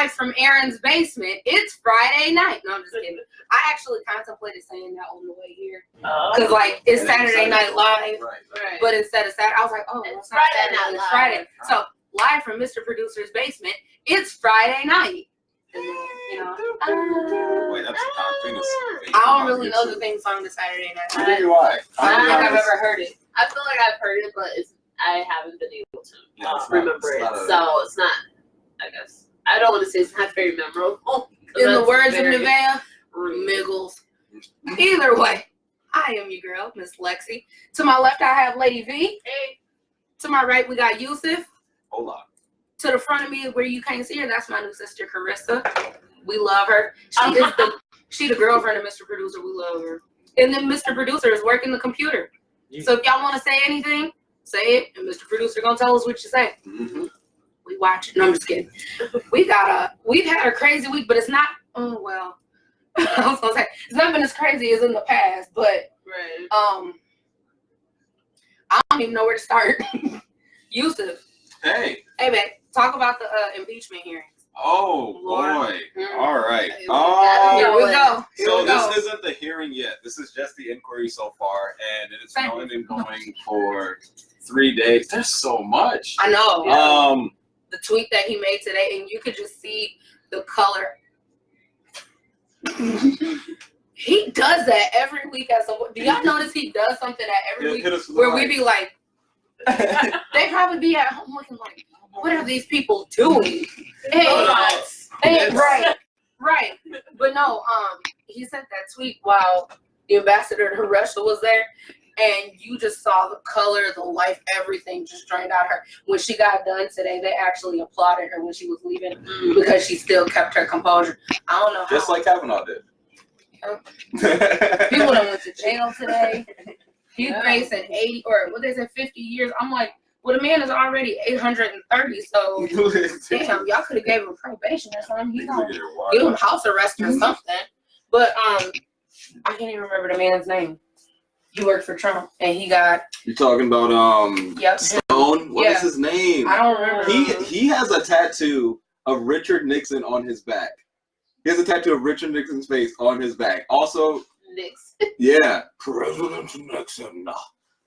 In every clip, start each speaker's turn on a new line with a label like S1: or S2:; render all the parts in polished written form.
S1: live from Aaron's basement. It's Friday night. No, I'm just kidding. I actually contemplated saying that on the way here. Because, like, it's Saturday Night Live. Right. But instead of Saturday, I was like, oh, it's not Friday night. It's Friday. So, live from Mr. Producer's basement, it's Friday night. And then, you know,
S2: wait, that's
S1: I don't really know the theme song to Saturday Night Live.
S2: Neither do I.
S1: I don't think I've ever heard it.
S3: I feel like I've heard it, but I haven't been able to remember it. So it's not, I guess. I don't want to say it's not very memorable.
S1: In the words of Nevaeh, Miggles. Either way, I am your girl, Miss Lexi. To my left, I have Lady V.
S3: Hey.
S1: To my right, we got Yusuf.
S2: Hola.
S1: To the front of me, where you can't see her, that's my new sister, Carissa. We love her. She the girlfriend of Mr. Producer. We love her. And then Mr. Producer is working the computer. Yeah. So if y'all want to say anything, say it, and Mr. Producer gonna tell us what you say.
S2: Mm-hmm.
S1: We watch it. No, I'm just kidding. We've had a crazy week, but it's not. Oh well. I was gonna say it's not been as crazy as in the past, but I don't even know where to start. Yusuf.
S2: Hey,
S1: babe. Talk about the impeachment hearings.
S2: Oh, boy.
S1: Mm-hmm.
S2: All right.
S1: Here we go.
S2: So this isn't the hearing yet. This is just the inquiry so far, and it's only been going for 3 days. There's so much.
S1: I know. The tweet that he made today, and you could just see the color. He does that every week. Do y'all notice he does something every week where we be like, they probably be at home looking like, what are these people doing? Hey, right. But no, he sent that tweet while the ambassador to Russia was there, and you just saw the color, the life, everything just drained out of her. When she got done today, they actually applauded her when she was leaving because she still kept her composure. I don't know how.
S2: Just like Kavanaugh did.
S1: People that went to jail today. He's facing 80 or what they said 50 years. I'm like, well, the man is already 830, so damn, y'all could have gave him probation or something. He's gonna give him house arrest or something. But I can't even remember the man's name. He worked for Trump, and he got.
S2: You're talking about Stone. What is his name?
S1: I don't remember.
S2: He has a tattoo of Richard Nixon on his back. He has a tattoo of Richard Nixon's face on his back. Also,
S3: Nixon.
S2: Yeah, President Nixon.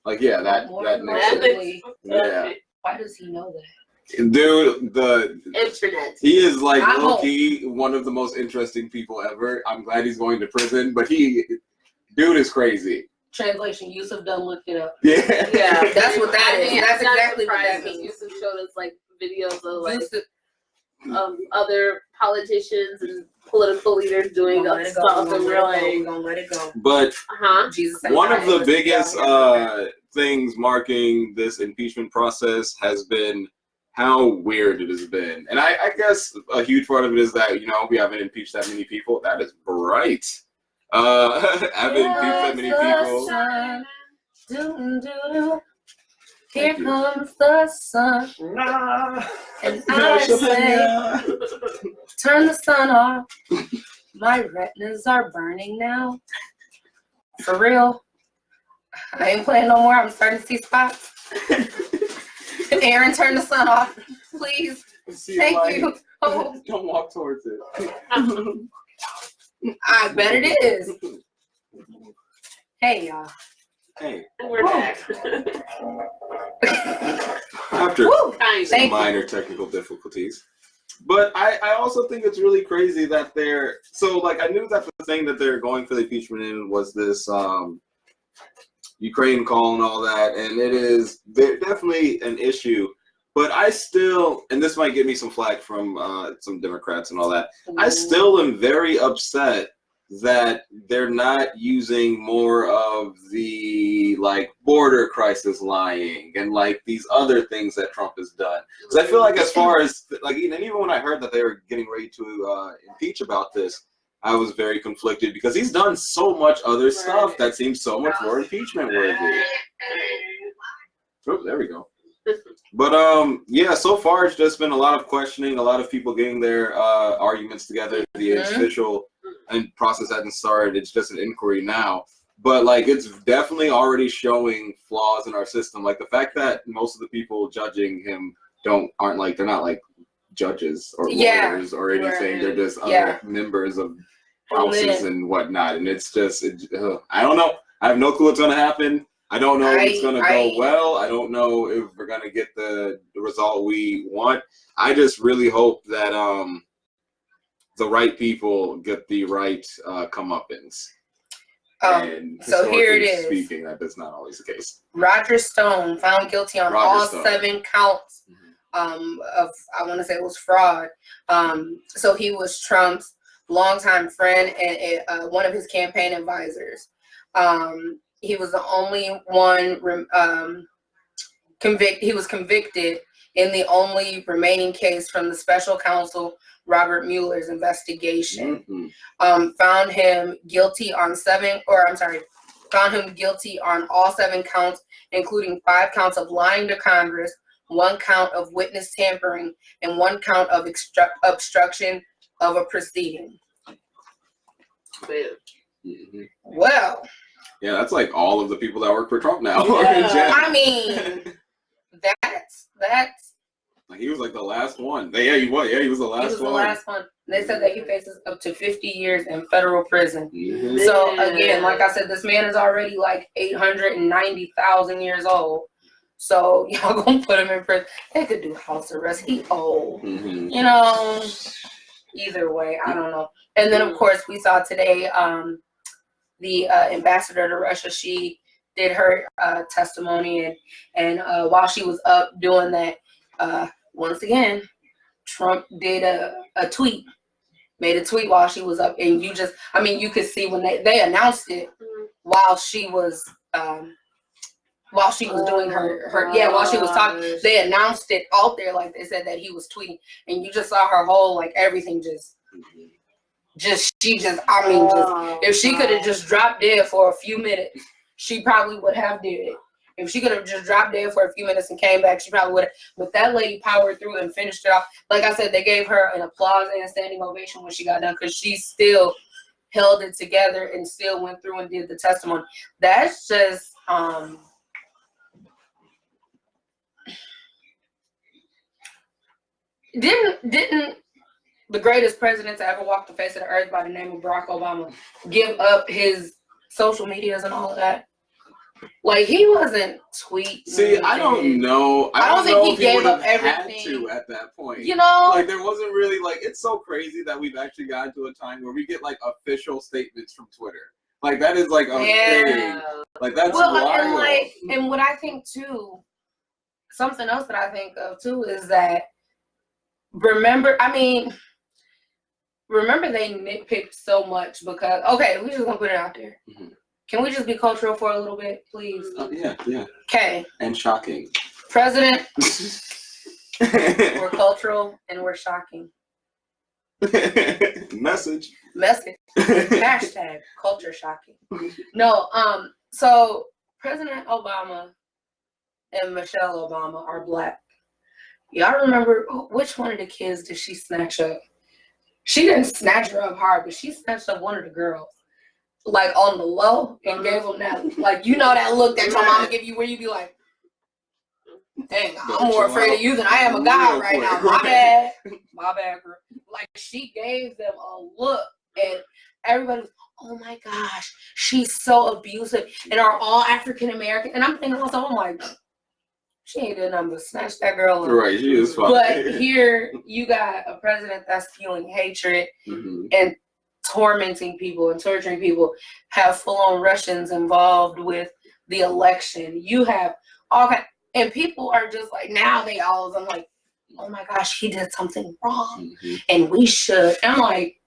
S2: Like that Nixon. Yeah.
S1: Why does he know that?
S2: Dude, the
S3: internet.
S2: He is like low-key one of the most interesting people ever. I'm glad he's going to prison, but dude is crazy.
S1: Translation: Yusuf done looked it up.
S2: Yeah,
S1: that's what that is. That's exactly what that means.
S3: Yusuf showed us like videos of like other politicians and political leaders doing stuff, and we're like,
S1: we're gonna let it go.
S2: But
S1: Jesus,
S2: one of the biggest things marking this impeachment process has been how weird it has been, and I guess a huge part of it is that we haven't impeached that many people. That is bright. Haven't impeached that many people.
S1: Here comes the sun, and I say, turn the sun off. My retinas are burning now. For real. I ain't playing no more. I'm starting to see spots. Aaron, turn the sun off, please. Thank you. Oh.
S2: Don't walk towards it.
S1: I bet it is. Hey, y'all.
S2: Hey.
S3: We're back.
S2: After some minor technical difficulties. But I also think it's really crazy that I knew that the thing that they're going for the impeachment in was this Ukraine call and all that, and it is definitely an issue. But I still, and this might get me some flack from some Democrats and all that, I still am very upset that they're not using more of the border crisis lying and these other things that Trump has done. Because I feel like as far as even when I heard that they were getting ready to impeach about this, I was very conflicted because he's done so much other stuff that seems so much more impeachment worthy. Oh, there we go. But so far it's just been a lot of questioning, a lot of people getting their arguments together. The official process hasn't started. It's just an inquiry now. But it's definitely already showing flaws in our system. Like the fact that most of the people judging him they're not judges or lawyers or anything. Right. They're just other members of houses and whatnot. And it's just, I don't know. I have no clue what's going to happen. I don't know if it's going to go well. I don't know if we're going to get the result we want. I just really hope that the right people get the right comeuppance. And
S1: so here it is.
S2: Speaking, that is not always the case.
S1: Roger Stone found guilty on all 7 counts of, I want to say it was fraud. So he was Trump's longtime friend and one of his campaign advisors. He was the only one he was convicted in the only remaining case from the special counsel Robert Mueller's investigation. Found him guilty on all 7 counts, including 5 counts of lying to Congress, 1 count of witness tampering, and 1 count of obstruction of a proceeding. Well,
S2: yeah, that's like all of the people that work for Trump now.
S1: Yeah. I mean, that's
S2: like he was like the last one. Yeah, he was. Yeah, he was the last one. He was the
S1: last one. They said that he faces up to 50 years in federal prison. So again, like I said, this man is already like 890,000 years old. So y'all gonna put him in prison? They could do house arrest. He old. You know. Either way, I don't know. And then of course we saw today the ambassador to Russia. She did her testimony, and while she was up doing that, once again, Trump did a tweet, made a tweet while she was up, and you could see when they announced it while she was doing while she was talking, they announced it out there, like they said that he was tweeting, and you just saw her whole, like, everything if she could have just dropped dead for a few minutes, she probably would have did it. If she could have just dropped dead for a few minutes and came back, she probably would have. But that lady powered through and finished it off. Like I said, they gave her an applause and a standing ovation when she got done, because she still held it together and still went through and did the testimony. That's just didn't the greatest president to ever walk the face of the earth by the name of Barack Obama give up his social medias and all of that? Like, he wasn't tweeting.
S2: See, I don't know. I don't think he gave up everything. Had to at that point.
S1: You know,
S2: like, there wasn't really, like, it's so crazy that we've actually gotten to a time where we get like official statements from Twitter. Like, that is like a thing. Like, that's wild.
S1: And what I think too, something else that I think of too is that remember they nitpicked so much because we're just gonna put it out there. Can we just be cultural for a little bit, please?
S2: Yeah.
S1: Okay.
S2: And shocking.
S1: President, we're cultural and we're shocking.
S2: Message.
S1: Hashtag culture shocking. No, so President Obama and Michelle Obama are Black. Y'all remember which one of the kids did she snatch up? She didn't snatch her up hard, but she snatched up one of the girls, like on the low, and gave them that, like, you know, that look that your mama give you where you be like, dang, I'm more afraid of you than I am a guy right now. My bad, girl. Like, she gave them a look, and everybody was, oh my gosh, she's so abusive, and are all African American. And I'm thinking to myself, I'm like, she ain't doing nothing but snatch that girl up.
S2: Right, she is fine.
S1: But here you got a president that's fueling hatred and tormenting people and torturing people, have full-on Russians involved with the election. You have all kinds, and people are just like, now they all, I'm like, oh my gosh, he did something wrong, and we should. I'm like,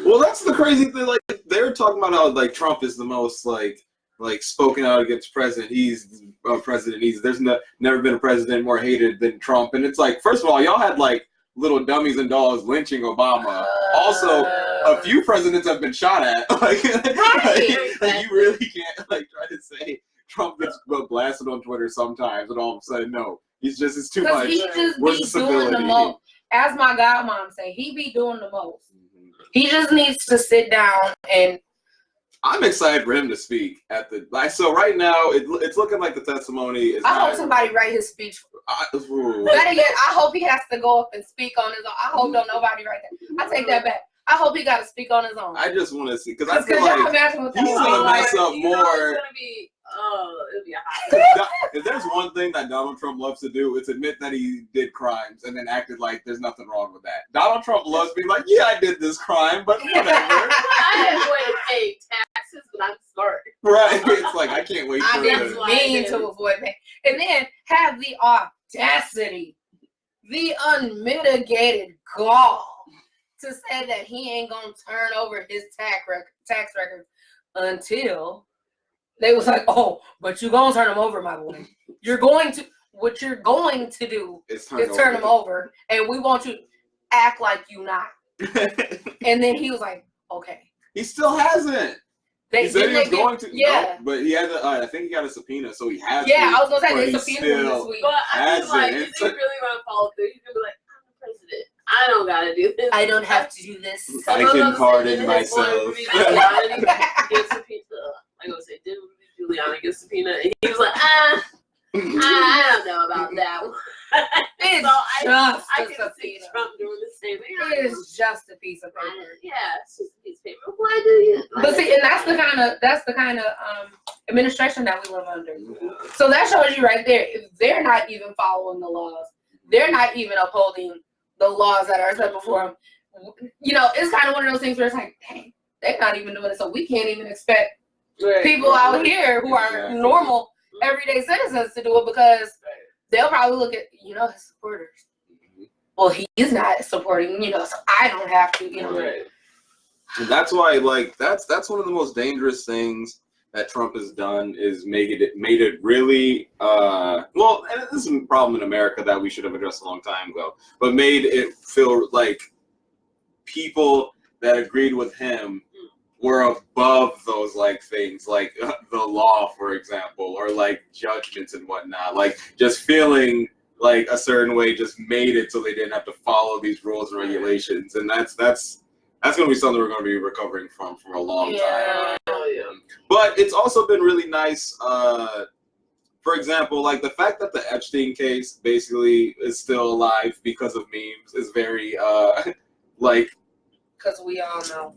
S2: well, that's the crazy thing. Like, they're talking about how, like, Trump is the most like spoken out against president. He's a president. There's never been a president more hated than Trump. And it's like, first of all, y'all had like little dummies and dolls lynching Obama. Also, a few presidents have been shot at. Like, you really can't like try to say Trump gets blasted on Twitter sometimes, and all of a sudden, no, it's too much.
S1: He just be doing the most. As my godmom say, he be doing the most. He just needs to sit down and
S2: I'm excited for him to speak at the. So right now, it's looking like the testimony is.
S1: I hope somebody write his speech. Better yet, I hope he has to go up and speak on his own. I hope don't nobody write that. I take that back. I hope he got to speak on his own.
S2: I just want to see because I feel like he's gonna mess up more.
S3: It'll be a hot.
S2: If there's one thing that Donald Trump loves to do, it's admit that he did crimes and then acted like there's nothing wrong with that. Donald Trump loves being like, yeah, I did this crime, but whatever.
S3: I avoid paying taxes, but I'm smart.
S2: Right. It's like, I can't wait for it.
S1: I didn't mean to avoid paying. And then have the audacity, the unmitigated gall to say that he ain't going to turn over his tax record until... They was like, oh, but you're going to turn him over, my boy. What you're going to do is turn him over, and we want you to act like you not. And then he was like, okay.
S2: He still hasn't. He said he was going to.
S1: Yeah.
S2: No, but he had I think he got a subpoena, so he has.
S1: Yeah, I was going to say they subpoenaed him this week.
S3: But I feel like, if you really want to follow through, you can be like, I'm the president. I don't got to do this.
S1: I don't have to do this.
S2: I can pardon myself.
S3: I'm going to say, did Giuliani get subpoena? And he was like, I don't know about that one.
S1: It's
S3: so
S1: just
S3: I can see Trump doing the same thing.
S1: It is just a piece of paper.
S3: Yeah, it's just a piece of paper. Why do you?
S1: But see, and that's the kind of administration that we live under. So that shows you right there. If they're not even following the laws, they're not even upholding the laws that are set before them. You know, it's kind of one of those things where it's like, dang, they're not even doing it, so we can't even expect people out here who are normal, everyday citizens to do it because they'll probably look at, his supporters. Well, he's not supporting, so I don't have to,
S2: Right. And that's why, that's one of the most dangerous things that Trump has done is made it really, and this is a problem in America that we should have addressed a long time ago, but made it feel like people that agreed with him were above those things like the law, for example, or judgments and whatnot. Just feeling like a certain way just made it so they didn't have to follow these rules and regulations, and that's going to be something we're going to be recovering from for a long time.
S3: Yeah.
S2: But it's also been really nice. For example, the fact that the Epstein case basically is still alive because of memes is very
S1: because we all know.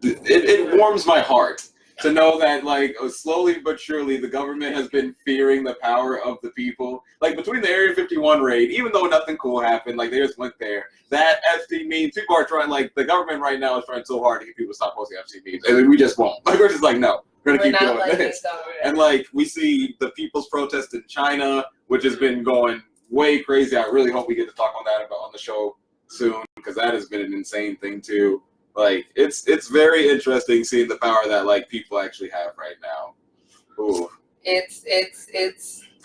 S2: It warms my heart to know that, slowly but surely, the government has been fearing the power of the people. Between the Area 51 raid, even though nothing cool happened, they just went there. That Epstein memes, people are trying, the government right now is trying so hard to get people to stop posting Epstein memes. And we just won't. We're just no, we're going to keep doing this. And, we see the people's protest in China, which has been going way crazy. I really hope we get to talk on that on the show soon, because that has been an insane thing, too. It's very interesting seeing the power that people actually have right now. Ooh.
S1: It's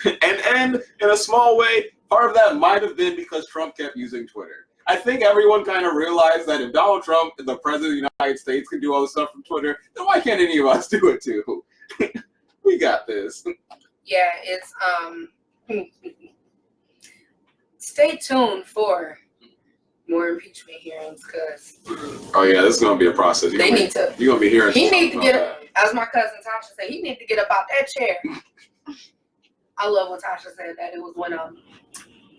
S2: and in a small way, part of that might have been because Trump kept using Twitter. I think everyone kind of realized that if Donald Trump, the president of the United States, can do all this stuff from Twitter, then why can't any of us do it too? We got this.
S1: Yeah, it's stay tuned for more impeachment hearings, because
S2: oh yeah, this is gonna be a process. You're gonna be hearing.
S1: He needs to get up, as my cousin Tasha said. He needs to get up out that chair. I love when Tasha said that. It was when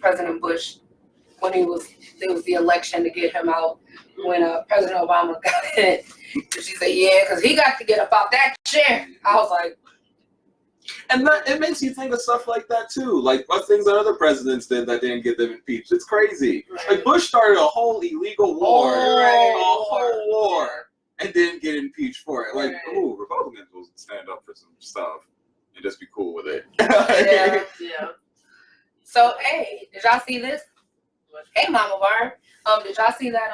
S1: President Bush, when it was the election to get him out. When President Obama got it, she said, "Yeah, because he got to get up out that chair." I was like.
S2: And it makes you think of stuff like that too, what things that other presidents did that didn't get them impeached. It's crazy.
S3: Right.
S2: Bush started a whole illegal war, and didn't get impeached for it. Ooh, Republicans will stand up for some stuff and just be cool with it.
S3: Yeah.
S1: So hey, did y'all see this? Hey, Mama Barb. Did y'all see that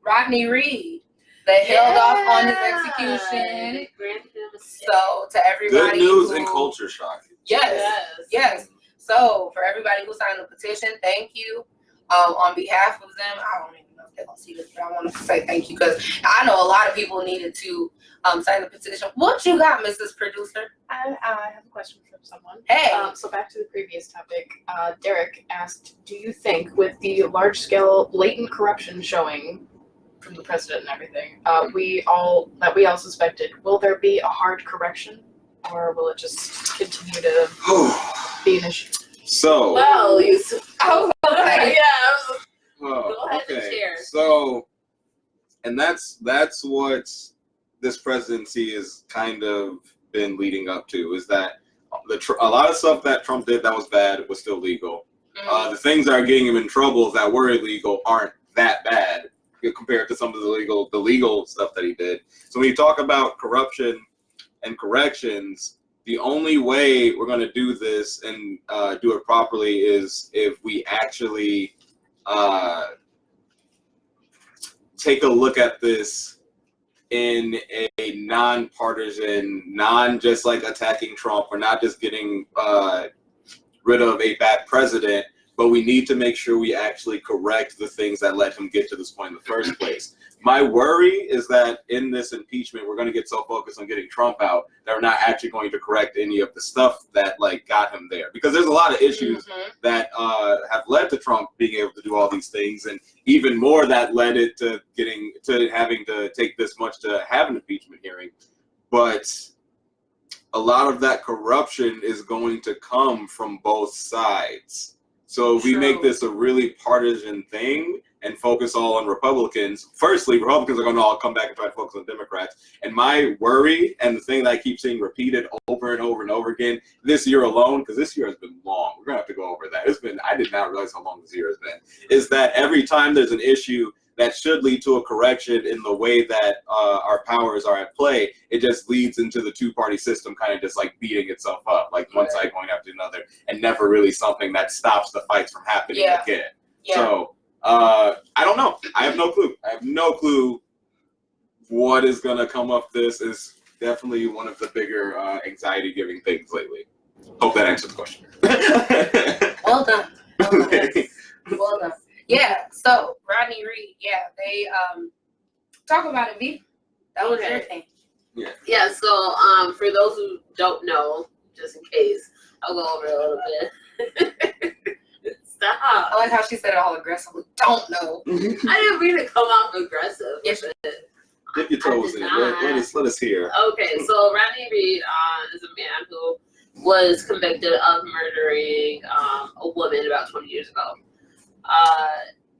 S1: Rodney Reed? They held off on his execution. So to everybody,
S2: good news and culture shock.
S1: Yes. So for everybody who signed the petition, thank you. On behalf of them, I don't even know if they're gonna see this, but I want to say thank you because I know a lot of people needed to sign the petition. What you got, Mrs. Producer?
S4: I have a question from someone.
S1: Hey.
S4: So back to the previous topic. Derek asked, do you think with the large-scale blatant corruption showing from the president and everything, we all suspected, will there be a hard correction, or will it just continue to be an issue?
S2: So.
S3: Well, you.
S1: Oh, okay.
S3: Yeah.
S2: Oh,
S3: Go ahead and
S2: okay.
S3: share.
S2: So, and that's what this presidency has kind of been leading up to, is that a lot of stuff that Trump did that was bad was still legal. The things that are getting him in trouble that were illegal aren't that bad compared to some of the legal stuff that he did. So when you talk about corruption and corrections, the only way we're going to do this and do it properly is if we actually take a look at this in a non-partisan, just like attacking Trump. We're not just getting rid of a bad president, but we need to make sure we actually correct the things that let him get to this point in the first place. My worry is that in this impeachment, we're going to get so focused on getting Trump out that we're not actually going to correct any of the stuff that got him there. Because there's a lot of issues that have led to Trump being able to do all these things, and even more that led it to having to take this much to have an impeachment hearing. But a lot of that corruption is going to come from both sides. So if we make this a really partisan thing and focus all on Republicans, firstly, Republicans are going to all come back and try to focus on Democrats. And my worry, and the thing that I keep seeing repeated over and over and over again this year alone, because this year has been long, we're going to have to go over that. I did not realize how long this year has been, is that every time there's an issue that should lead to a correction in the way that our powers are at play, it just leads into the two-party system kind of just beating itself up, one side going after another, and never really something that stops the fights from happening again. Yeah. So I don't know. I have no clue. I have no clue what is going to come up. This is definitely one of the bigger anxiety-giving things lately. Hope that answers the question.
S1: Well done. Well done. Well done. Yeah, so Rodney Reed, they talk about it, V. That was your thing.
S3: Yeah, so for those who don't know, just in case, I'll go over it a little bit. Stop.
S1: I like how she said it all aggressively. Don't know.
S3: I didn't mean to come off aggressive.
S1: Yes,
S2: dip your toes in it. Let us hear.
S3: Okay, so Rodney Reed is a man who was convicted of murdering a woman about 20 years ago.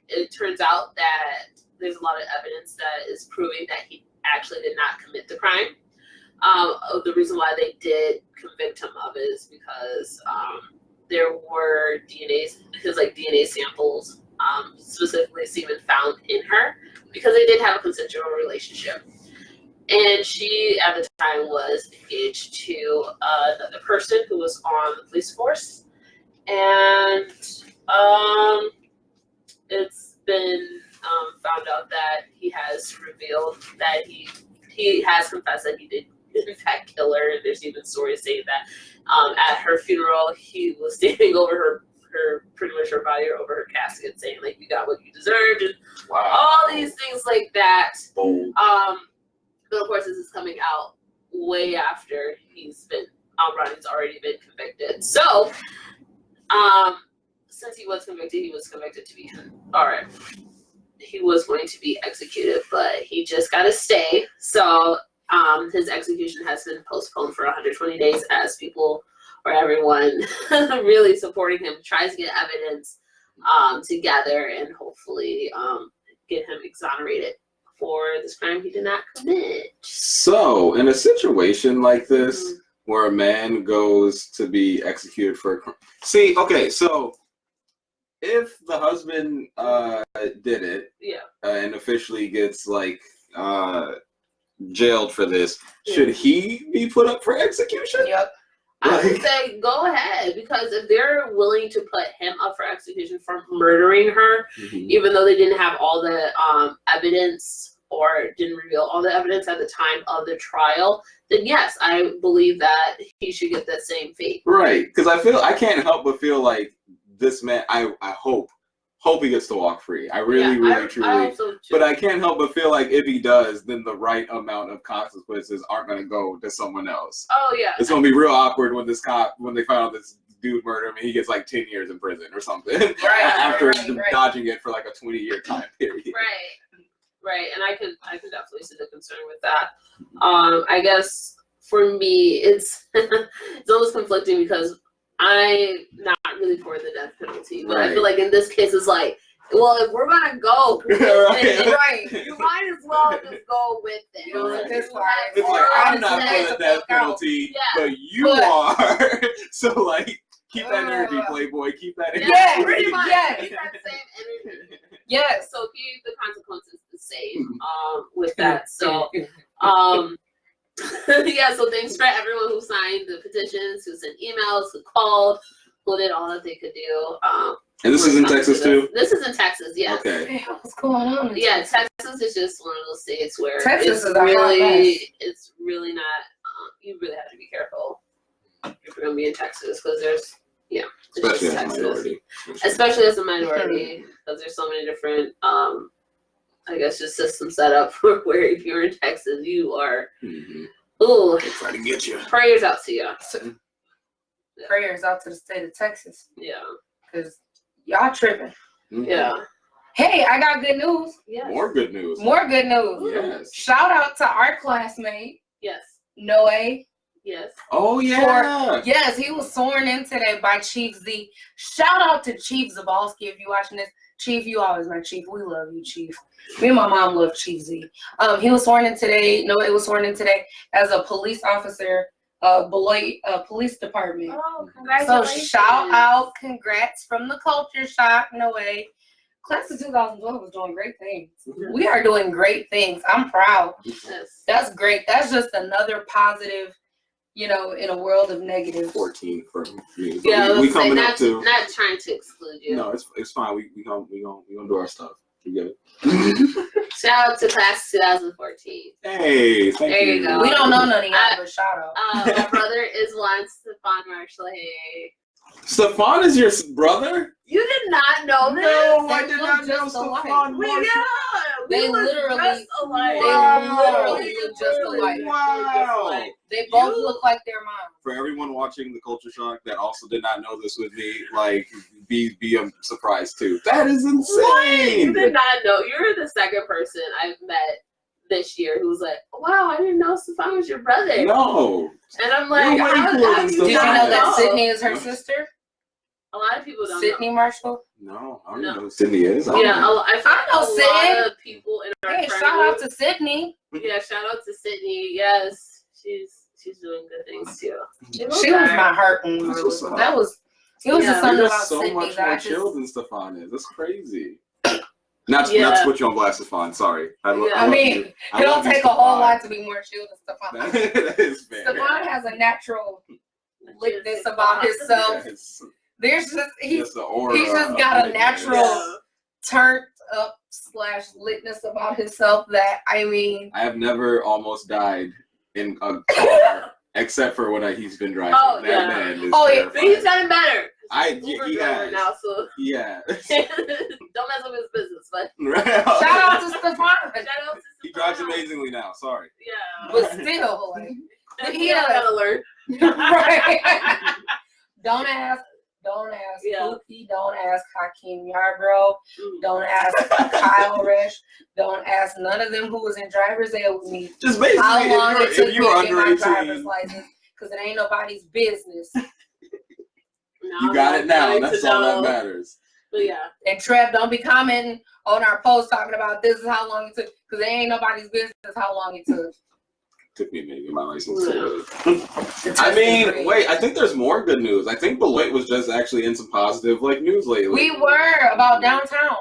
S3: It turns out that there's a lot of evidence that is proving that he actually did not commit the crime. The reason why they did convict him of it is because there were DNA samples, specifically semen, found in her because they did have a consensual relationship. And she, at the time, was engaged to another person who was on the police force. And it's been found out that he has revealed that he has confessed that he did in fact kill her. There's even stories saying that at her funeral he was standing over her pretty much her body or over her casket saying you got what you deserved and all these things like that. But of course this is coming out way after Rodney's already been convicted. So since he was convicted to be he was going to be executed, but he just got to stay. So his execution has been postponed for 120 days as people or everyone really supporting him tries to get evidence together and hopefully get him exonerated for this crime he did not commit.
S2: So in a situation like this where a man goes to be executed for a crime, so if the husband did it and officially gets jailed for this, should he be put up for execution?
S1: Yep.
S3: I would say go ahead, because if they're willing to put him up for execution for murdering her, even though they didn't have all the evidence or didn't reveal all the evidence at the time of the trial, then yes, I believe that he should get the same fate.
S2: Right, because I can't help but feel like this man, I hope he gets to walk free. I really truly. I hope so too. But I can't help but feel like if he does, then the right amount of consequences aren't going to go to someone else.
S3: Oh yeah.
S2: It's going to be real awkward when they find out this dude murdered him and he gets 10 years in prison or something. After dodging it for a 20-year time period.
S3: Right, and I can definitely see the concern with that. I guess for me, it's it's almost conflicting because I'm not really for the death penalty, but I feel like in this case, it's like, well, if we're gonna go,
S1: right,
S3: you might as well just go with it.
S1: It's
S2: like, I'm not for the death penalty, but you are. So like, keep that energy, Playboy. Keep that energy.
S1: Yeah,
S3: pretty much.
S1: Yes.
S3: Keep that same energy.
S1: Yes.
S3: So keep the consequences the same with that. So yeah, so thanks for everyone who signed the petitions, who sent emails, who called, who did all that they could do.
S2: And this is in Texas too?
S3: This is in Texas, yes.
S2: Okay.
S1: What's going on?
S3: Yeah, Texas is just one of those states where
S1: Texas
S3: it's
S1: is a hot mess.
S3: it's really not, you really have to be careful if you're going to be in Texas, because there's,
S2: Especially as a minority.
S3: Especially as a minority, because there's so many different, I guess, just systems set up for where if you're in Texas, you are, ooh,
S2: They try to get you.
S3: prayers out to you.
S1: Prayers out to the state of Texas,
S3: Yeah.
S1: because y'all tripping.
S3: Yeah.
S1: Hey, I got good news.
S3: Yes.
S2: More good news.
S1: More good news.
S2: Yes.
S1: Shout out to our classmate,
S3: Yes.
S1: Noah.
S3: Yes.
S2: Oh yeah.
S1: Yes, he was sworn in today by Chief Z. Shout out to Chief Zabalski if you're watching this. Chief, you always my Chief. We love you, Chief. Me and my mom love Chief Z. He was sworn in today. Noah was sworn in today as a police officer, Beloit Police Department.
S3: Oh,
S1: So
S3: congratulations.
S1: shout out, congrats from the Culture Shock, Noah. Class of 2012 was doing great things. We are doing great things. I'm proud.
S3: Yes.
S1: That's great. That's just another positive, in a world of negative.
S2: 14 for me.
S3: Yeah,
S2: we coming
S3: not,
S2: up to.
S3: not trying to exclude you.
S2: No, it's fine. We gonna do our stuff. You get it.
S3: Shout out to class 2014.
S2: Hey, thank
S3: There
S2: you.
S3: you go.
S1: We don't know none of y'all, but shout out.
S3: My brother is one, Stefan Marshall. Hey.
S2: Stefan is your brother?
S3: You did not know this?
S2: No, I
S1: They
S2: did
S1: look
S2: not know
S1: just alike.
S2: Stefan
S3: We,
S2: Marshall.
S1: They
S3: look
S1: literally-
S3: just alike.
S1: literally look just alike.
S2: Wow.
S1: They both look like their mom.
S2: For everyone watching the Culture Shock that also did not know this with me, like, be surprised too. That is
S3: What? You
S2: insane.
S3: did not know. You're the second person I've met this year who's like, wow, I didn't know Stefan was your brother.
S2: No.
S3: And I'm like,
S2: You're way
S3: how
S2: cooler
S3: have
S2: than
S3: you
S1: Did you
S2: Stefan.
S1: know
S3: not
S1: that
S3: know?
S1: Sydney is her sister?
S3: A lot of people don't
S1: Sydney
S3: know.
S1: Marshall?
S2: No, I don't
S3: No.
S2: know who Sydney is.
S3: Yeah,
S2: don't know.
S3: I
S1: know
S3: a
S1: Sid.
S3: lot of people in our
S1: Hey,
S3: friend
S1: shout out
S3: group.
S1: to Sydney.
S3: Yeah, shout out to Sydney. Yes, she's doing good things too.
S1: She was my heart when we
S2: That's
S1: were
S2: what's
S1: little.
S2: up.
S1: That was it was
S3: Yeah.
S1: just something
S2: You're
S1: about
S2: just so
S1: Sydney
S2: much
S1: that
S2: more
S1: I just
S2: chill than Stefan is. That's crazy. Not to put you on blast, Stefan. Sorry.
S3: Yeah.
S1: I mean, it don't take a whole lot to be more chill than Stefan.
S2: That is fair.
S1: Stefan has a natural lickness about himself.
S2: Yes.
S1: There's just he's
S2: the aura
S1: just
S2: of
S1: got a
S2: it.
S1: natural turned up / litness about himself that I mean
S2: I have never almost died in a car except for when he's been driving.
S3: Oh,
S2: That
S3: yeah.
S2: man is
S1: Oh, yeah.
S3: But
S2: terrifying.
S3: he's gotten better.
S2: He
S3: Uber driver
S2: has.
S3: now, so
S2: Yeah.
S3: don't mess up his business. But
S1: shout out to Stefan.
S3: shout out to
S2: He drives
S3: Stefan.
S2: amazingly now. Sorry.
S3: Yeah.
S1: But still, like
S3: He gotta learn.
S1: right. Don't ask
S3: Yeah.
S1: Pookie, don't ask Hakeem Yarbrough, don't ask Kyle Resch, don't ask none of them who was in driver's ed with me.
S2: Just basically,
S1: How long it took
S2: if
S1: me
S2: you were
S1: to get
S2: under
S1: my driver's
S2: 18,
S1: license, because it ain't nobody's business.
S2: you got it now. That's all that matters.
S3: But yeah.
S1: And Trev, don't be commenting on our post talking about this is how long it took, because it ain't nobody's business how long it took.
S2: Took me a minute to get my license.
S3: Yeah.
S2: I mean, wait, I think there's more good news. I think Beloit was just actually in some positive news lately.
S1: We were about downtown.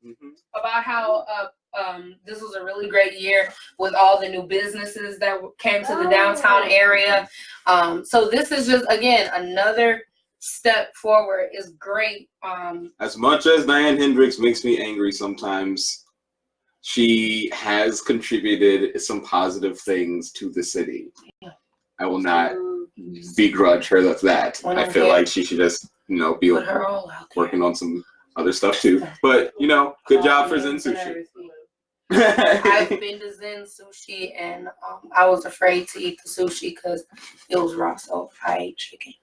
S2: Mhm.
S1: About how this was a really great year with all the new businesses that came to the downtown area. So this is just, again, another step forward. Is great.
S2: As much as Diane Hendricks makes me angry sometimes, she has contributed some positive things to the city. I will not begrudge her that. I feel like she should just, be
S1: Put her all out there.
S2: working on some other stuff too. But, good job for Zen Sushi.
S1: I've been to Zen Sushi and I was afraid to eat the sushi because it was raw, so I ate chicken.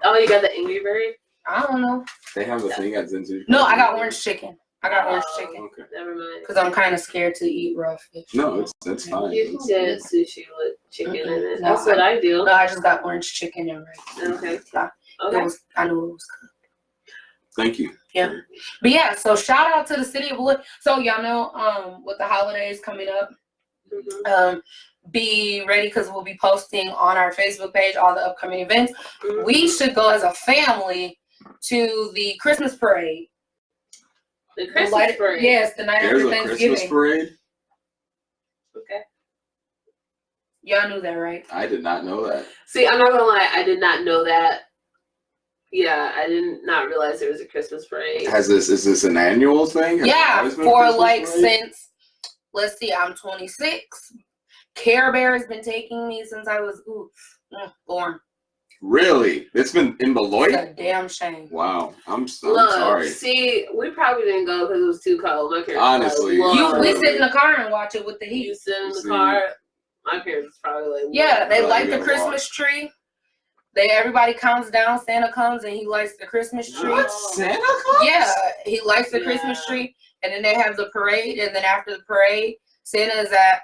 S3: Oh, you got the Angry Bird?
S1: I don't know.
S2: They have a thing at Zen Sushi.
S1: No, I got orange chicken. I got orange chicken.
S2: Okay.
S3: Never mind.
S1: Because I'm kind of scared to eat raw fish.
S2: No, it's fine.
S3: You can get sushi with chicken in it.
S1: No,
S3: That's what I do.
S1: No, I just got orange chicken and rice.
S3: Okay.
S1: Yeah.
S3: Okay.
S1: I knew it was good.
S2: Thank you.
S1: Yeah. But yeah, so shout out to the city of Beloit. So y'all know, with the holidays coming up, be ready because we'll be posting on our Facebook page all the upcoming events. We should go as a family to the Christmas parade.
S3: The Christmas parade?
S1: Yes, the night after
S2: There's a
S1: Thanksgiving.
S2: Christmas parade?
S3: Okay.
S1: Y'all knew that, right?
S2: I did not know that.
S3: See, I'm not gonna lie, I did not know that. Yeah, I did not realize there was a Christmas parade.
S2: Is this an annual thing?
S1: Yeah, for like since, let's see, I'm 26. Care Bear has been taking me since I was born.
S2: Really? It's been in Beloit?
S1: It's a damn shame.
S2: Wow. I'm
S3: Look,
S2: sorry.
S3: See, we probably didn't go because it was too cold. My parents
S2: Honestly.
S1: We sit in the car and watch it with the heat.
S3: You sit in the car. My parents probably like.
S1: Yeah, they light the
S2: gotta
S1: Christmas tree. Everybody comes down. Santa comes and he lights the Christmas tree.
S2: What? Santa comes?
S1: Yeah, he lights the Christmas tree, and then they have the parade. And then after the parade, Santa is at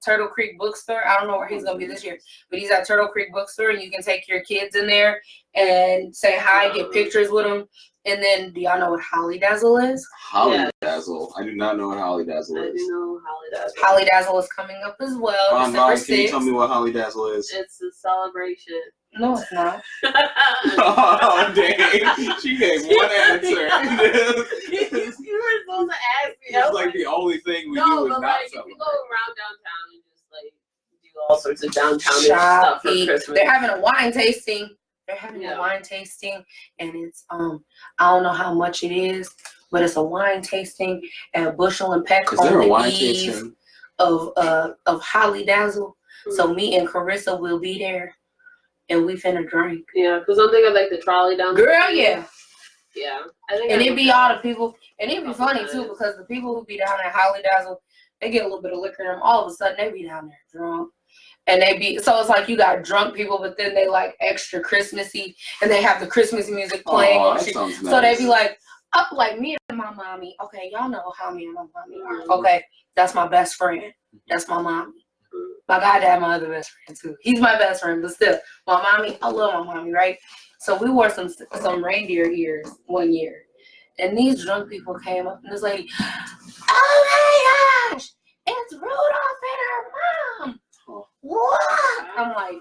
S1: Turtle Creek Bookstore. I don't know where he's gonna be this year, but he's at Turtle Creek Bookstore, and you can take your kids in there and say hi, get pictures with them. And then, do y'all know what Holly Dazzle is?
S2: Holly Dazzle. I do not know what Holly Dazzle is.
S3: I do know Holly Dazzle.
S1: Holly Dazzle is coming up as well.
S2: Mom,
S1: December
S2: can you
S1: 6th.
S2: tell me what Holly Dazzle is?
S3: It's a celebration.
S1: No, it's not.
S2: Oh, dang. She gave one answer.
S3: You were supposed to ask me.
S2: It's like the only thing we do is
S3: but
S2: not
S3: like, if you
S2: celebrate.
S3: go around downtown and just like do all sorts of downtown stuff for Christmas.
S1: They're having a wine tasting. A wine tasting, and it's I don't know how much it is, but it's a wine tasting at Bushel and Peck
S2: Is there
S1: on
S2: a
S1: the
S2: wine
S1: eve
S2: tasting?
S1: of Holly Dazzle. So me and Carissa will be there, and we finna drink.
S3: Yeah, because I'm thinking like the trolley down.
S1: Girl, yeah.
S3: Yeah, I think.
S1: And it'd be all the people, and it'd be funny too because the people who be down at Holly Dazzle, they get a little bit of liquor in them. All of a sudden, they be down there drunk. And so it's like you got drunk people, but then they like extra Christmassy, and they have the Christmas music playing.
S2: Oh, that sounds nice.
S1: So they be like, up like me and my mommy. Okay, y'all know how me and my mommy are. Okay, that's my best friend. That's my mommy. My goddad, my other best friend too. He's my best friend, but still, my mommy. I love my mommy, right? So we wore some reindeer ears one year, and these drunk people came up, and this lady, oh my gosh, it's Rudolph and her mom. What? I'm like,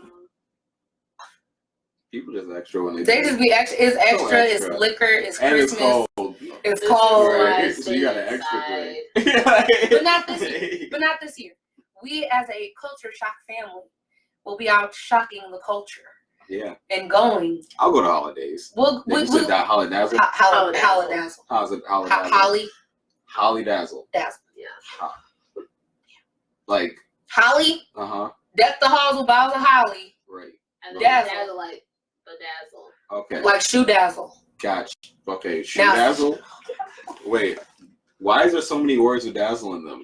S2: people just extra when
S1: they just be extra. It's extra.
S2: So
S1: It's liquor. It's
S2: and
S1: Christmas.
S2: It's cold.
S1: It's cold.
S2: Right. So you got an extra drink.
S1: But not this year. But not this year. We, as a culture shock family, will be out shocking the culture.
S2: Yeah.
S1: And going.
S2: I'll go to holidays.
S1: We
S2: that Holly Dazzle.
S1: Holly Dazzle.
S2: How's it? Holly Dazzle. Holly Dazzle.
S1: Dazzle.
S3: Yeah.
S2: Like.
S1: Holly. Deck the halls with boughs of holly.
S2: Right.
S3: And then dazzle like bedazzle.
S2: Okay.
S1: Like shoe dazzle.
S2: Gotcha. Okay. Shoe dazzle. Wait. Why is there so many words with dazzle in them?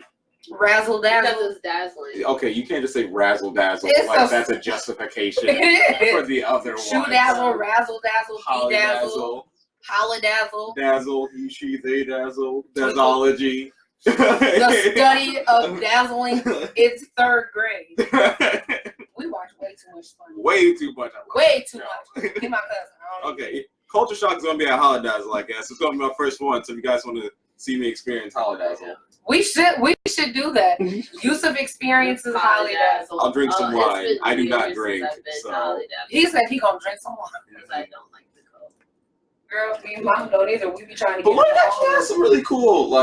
S1: Razzle dazzle.
S3: Because it's dazzling.
S2: Okay, you can't just say razzle dazzle. That's a justification for the other one.
S1: Shoe dazzle, razzle dazzle,
S2: Holly
S1: dazzle, holly dazzle.
S2: Dazzle, he, she, they dazzle. Dazzology.
S1: The study of dazzling. It's third grade. We watch way too much fun.
S2: Way too much.
S1: Way too much. Get my cousin.
S2: Okay, Culture Shock is gonna be at Holly Dazzle, I guess. It's gonna be my first one. So if you guys want to see me experience Holly Dazzle, we should do that. Yusuf experiences Holly Dazzle. I'll drink some wine. I do not drink. So
S1: he said he gonna drink some wine.
S3: Because I don't like the cold.
S1: Girl, me and mom don't either. We be trying to.
S2: But Beloit actually has some really cool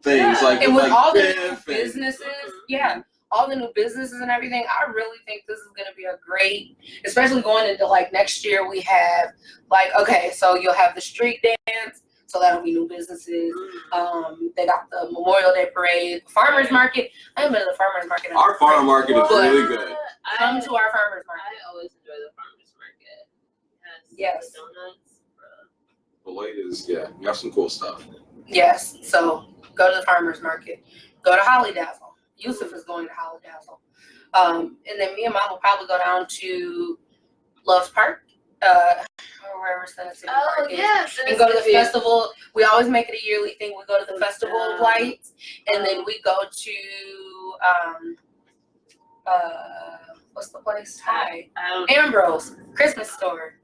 S2: things
S1: and with all the new
S2: Biff
S1: businesses, all the new businesses and everything, I really think this is going to be a great, especially going into next year. We have okay, so you'll have the street dance, so that'll be new businesses. They got the Memorial Day parade, farmers market. I haven't been to the farmers market.
S2: Our farmer market is really good.
S1: Come to our farmers market.
S3: I always enjoy the farmers market.
S1: Yes.
S3: Donuts.
S2: Beloit is you have some cool stuff.
S1: Yes, so go to the farmers market. Go to Holly Dazzle. Yusuf is going to Holly Dazzle. And then me and mom will probably go down to Love's Park wherever Center City
S3: Oh
S1: Park is.
S3: yes,
S1: And go to the festival. We always make it a yearly thing. We go to the Festival of Lights, and then we go to what's the place? Hi, Ambrose Christmas store.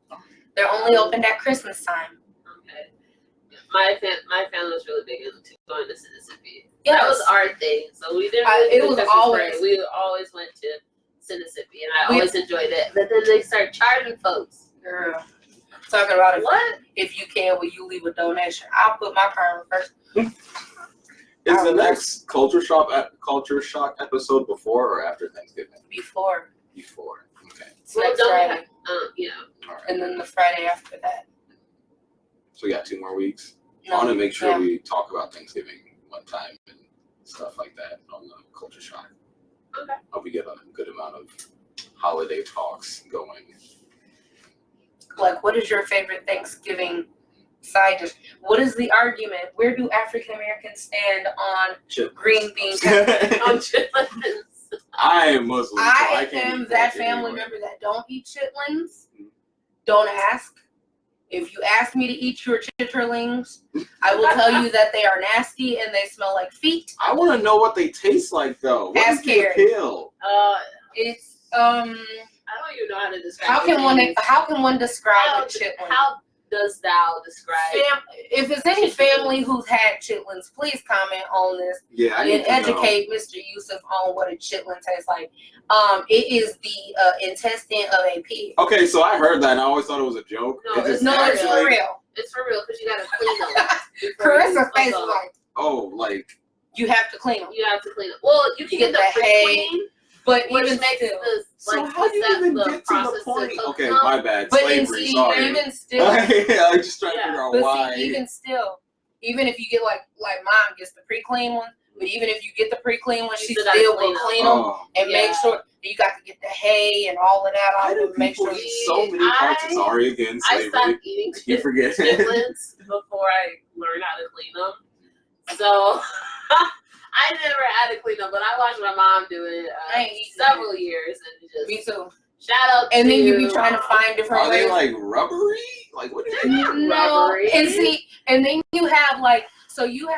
S1: They're only opened at Christmas time.
S3: Okay. My family was really big into going to Mississippi.
S1: Yeah,
S3: that was our thing. So we didn't.
S1: It was always.
S3: We always went to Mississippi, and I always enjoyed it. But then they start charging folks.
S1: Girl, talking about it.
S3: What?
S1: If you can, will you leave a donation? I'll put my card first.
S2: Is the next culture shock episode before or after Thanksgiving?
S1: Before.
S2: Okay.
S1: It's next Friday.
S3: Yeah.
S2: Right.
S1: And then the Friday after that.
S2: So we got 2 more weeks.
S1: No,
S2: I want to make sure we talk about Thanksgiving one time and stuff like that on the culture shock.
S3: Okay.
S2: Hope we get a good amount of holiday talks going.
S1: Like, what is your favorite Thanksgiving side dish? What is the argument? Where do African Americans stand on green bean casserole?
S3: On chitlins.
S2: I am Muslim. So
S1: I
S2: can't
S1: am
S2: eat
S1: that
S2: pork
S1: family
S2: anyway.
S1: member that don't eat chitlins. Don't ask. If you ask me to eat your chitterlings, I will tell you that they are nasty and they smell like feet.
S2: I want to know what they taste like, though. What
S1: Ask
S2: is the
S1: Carrie.
S2: appeal?
S1: It's
S3: I don't even know how to describe.
S1: how can one describe a chitlin?
S3: How does thou describe?
S1: If there's any family who's had chitlins, please comment on this
S2: Yeah, I need
S1: and
S2: to
S1: educate Mr. Yusuf on what a chitlin tastes like. It is the intestine of a pig.
S2: Okay, so I heard that and I always thought it was a joke.
S3: No,
S1: It's for real.
S3: It's for real because you gotta clean them.
S1: Carissa's face is like,
S2: Oh, like.
S1: you have to clean them.
S3: You have to clean them. Well, you can get the pre-clean,
S1: but
S3: which
S1: even
S3: makes
S1: still.
S3: this
S2: So how do you even get to the
S3: process
S2: point?
S3: of
S2: Okay,
S3: them.
S2: my bad.
S1: But
S2: Slavery, sorry.
S1: even still,
S2: I'm just trying to figure out
S1: but
S2: why.
S1: see, even still, even if you get like mom gets the pre-clean one, but even if you get the pre-clean one, she
S3: still
S1: still
S3: gotta
S1: will clean them and make
S3: Yeah.
S1: sure you got to get the hay and all of that
S2: Why
S1: off
S2: do
S1: and make
S2: people
S1: sure
S2: eat
S1: you.
S2: so many parts? Sorry again,
S3: I
S2: slavery.
S3: stopped eating
S2: You forget.
S3: chitlins before I learned how to clean them. So I never had to clean them, but I watched my mom do it several years and just.
S1: Me too.
S3: Shout out
S1: And
S3: to
S1: then you be trying to find different
S2: Are
S1: ways.
S2: they like rubbery? Like what is it?
S1: No,
S3: rubbery.
S1: and see, and then you have so you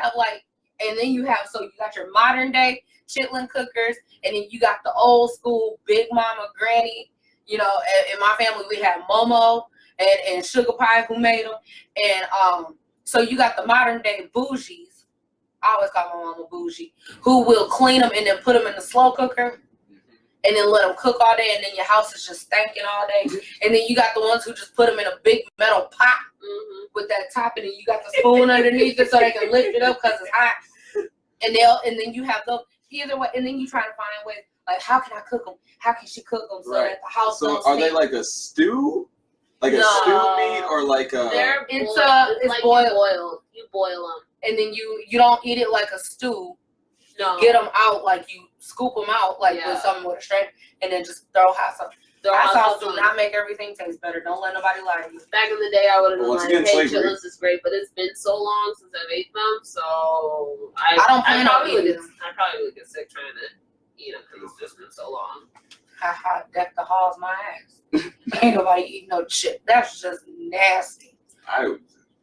S1: got your modern day chitlin cookers, and then you got the old school Big Mama Granny. You know, in my family we had Momo and Sugar Pie who made them, and so you got the modern day bougies. I always call my mama bougie, who will clean them and then put them in the slow cooker. And then let them cook all day, and then your house is just stinking all day. And then you got the ones who just put them in a big metal pot with that top, and then you got the spoon underneath it so they can lift it up because it's hot. And then you have those either way, and then you try to find ways like how can I cook them? How can she cook them so that the house
S2: So
S1: don't
S2: are they
S1: stink?
S2: like a stew? Like a
S3: No.
S2: stew meat or like a?
S1: It's
S3: like
S1: boiled.
S3: You boil them.
S1: And then you don't eat it like a stew.
S3: No.
S1: Get them out like you scoop them out like
S3: Yeah.
S1: with something with a strainer, and then just throw hot sauce. Hot sauce do not make everything taste better. Don't let nobody lie to you.
S3: Back in the day, I would have been
S2: Once
S3: like,
S2: again,
S3: "Hey,
S2: slavery.
S3: chitlins is great," but it's been so long since I've ate them, so I
S1: don't plan on
S3: probably would
S1: eating
S3: get, I probably would get sick trying to eat them because it's just been so long.
S1: Haha, deck the halls my ass. Ain't nobody eating no chip. That's just nasty.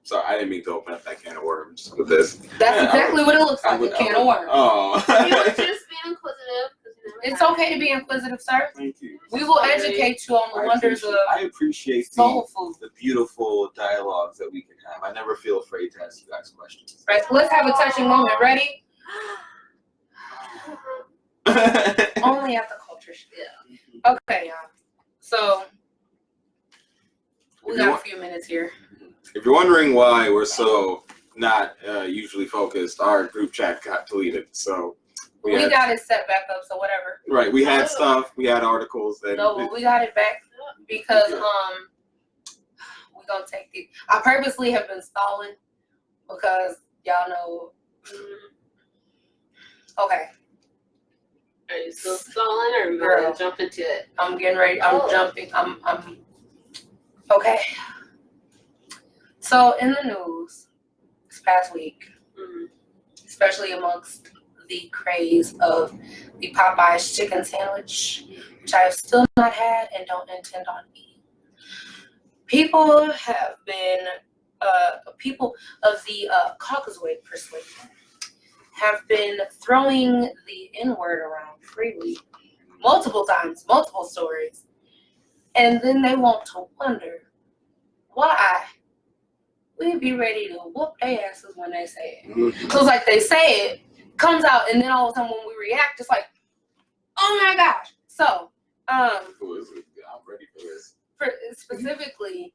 S2: Sorry, I didn't mean to open up that can of worms with this.
S1: That's exactly what it looks like, a can of worms.
S2: Oh.
S3: You were just being inquisitive.
S1: It's okay to be inquisitive, sir.
S2: Thank you.
S1: We will educate you on the wonders of
S2: I appreciate
S1: soul food.
S2: the beautiful dialogues that we can have. I never feel afraid to ask you guys questions.
S1: Right, let's have a touching moment. Ready? Only at the culture show.
S3: Yeah.
S1: Okay, y'all. So we got a few minutes here.
S2: If you're wondering why we're so not usually focused, our group chat got deleted. So
S1: We got it set back up, so whatever.
S2: Right, we had stuff, we had articles that.
S1: No, but we got it back because we're gonna take these. I purposely have been stalling because y'all know. Okay.
S3: Are you still stalling, or are we
S1: Girl.
S3: gonna jump into it?
S1: I'm getting ready. I'm jumping. I'm okay. So in the news this past week, especially amongst the craze of the Popeyes chicken sandwich, which I have still not had and don't intend on eating. people have been, people of the Caucasoid persuasion have been throwing the N-word around freely, multiple times, multiple stories, and then they want to wonder why we be ready to whoop their asses when they say it. So it's like they say it, comes out, and then all of a sudden when we react, it's like, oh my gosh. So,
S2: I'm ready for this.
S1: Specifically,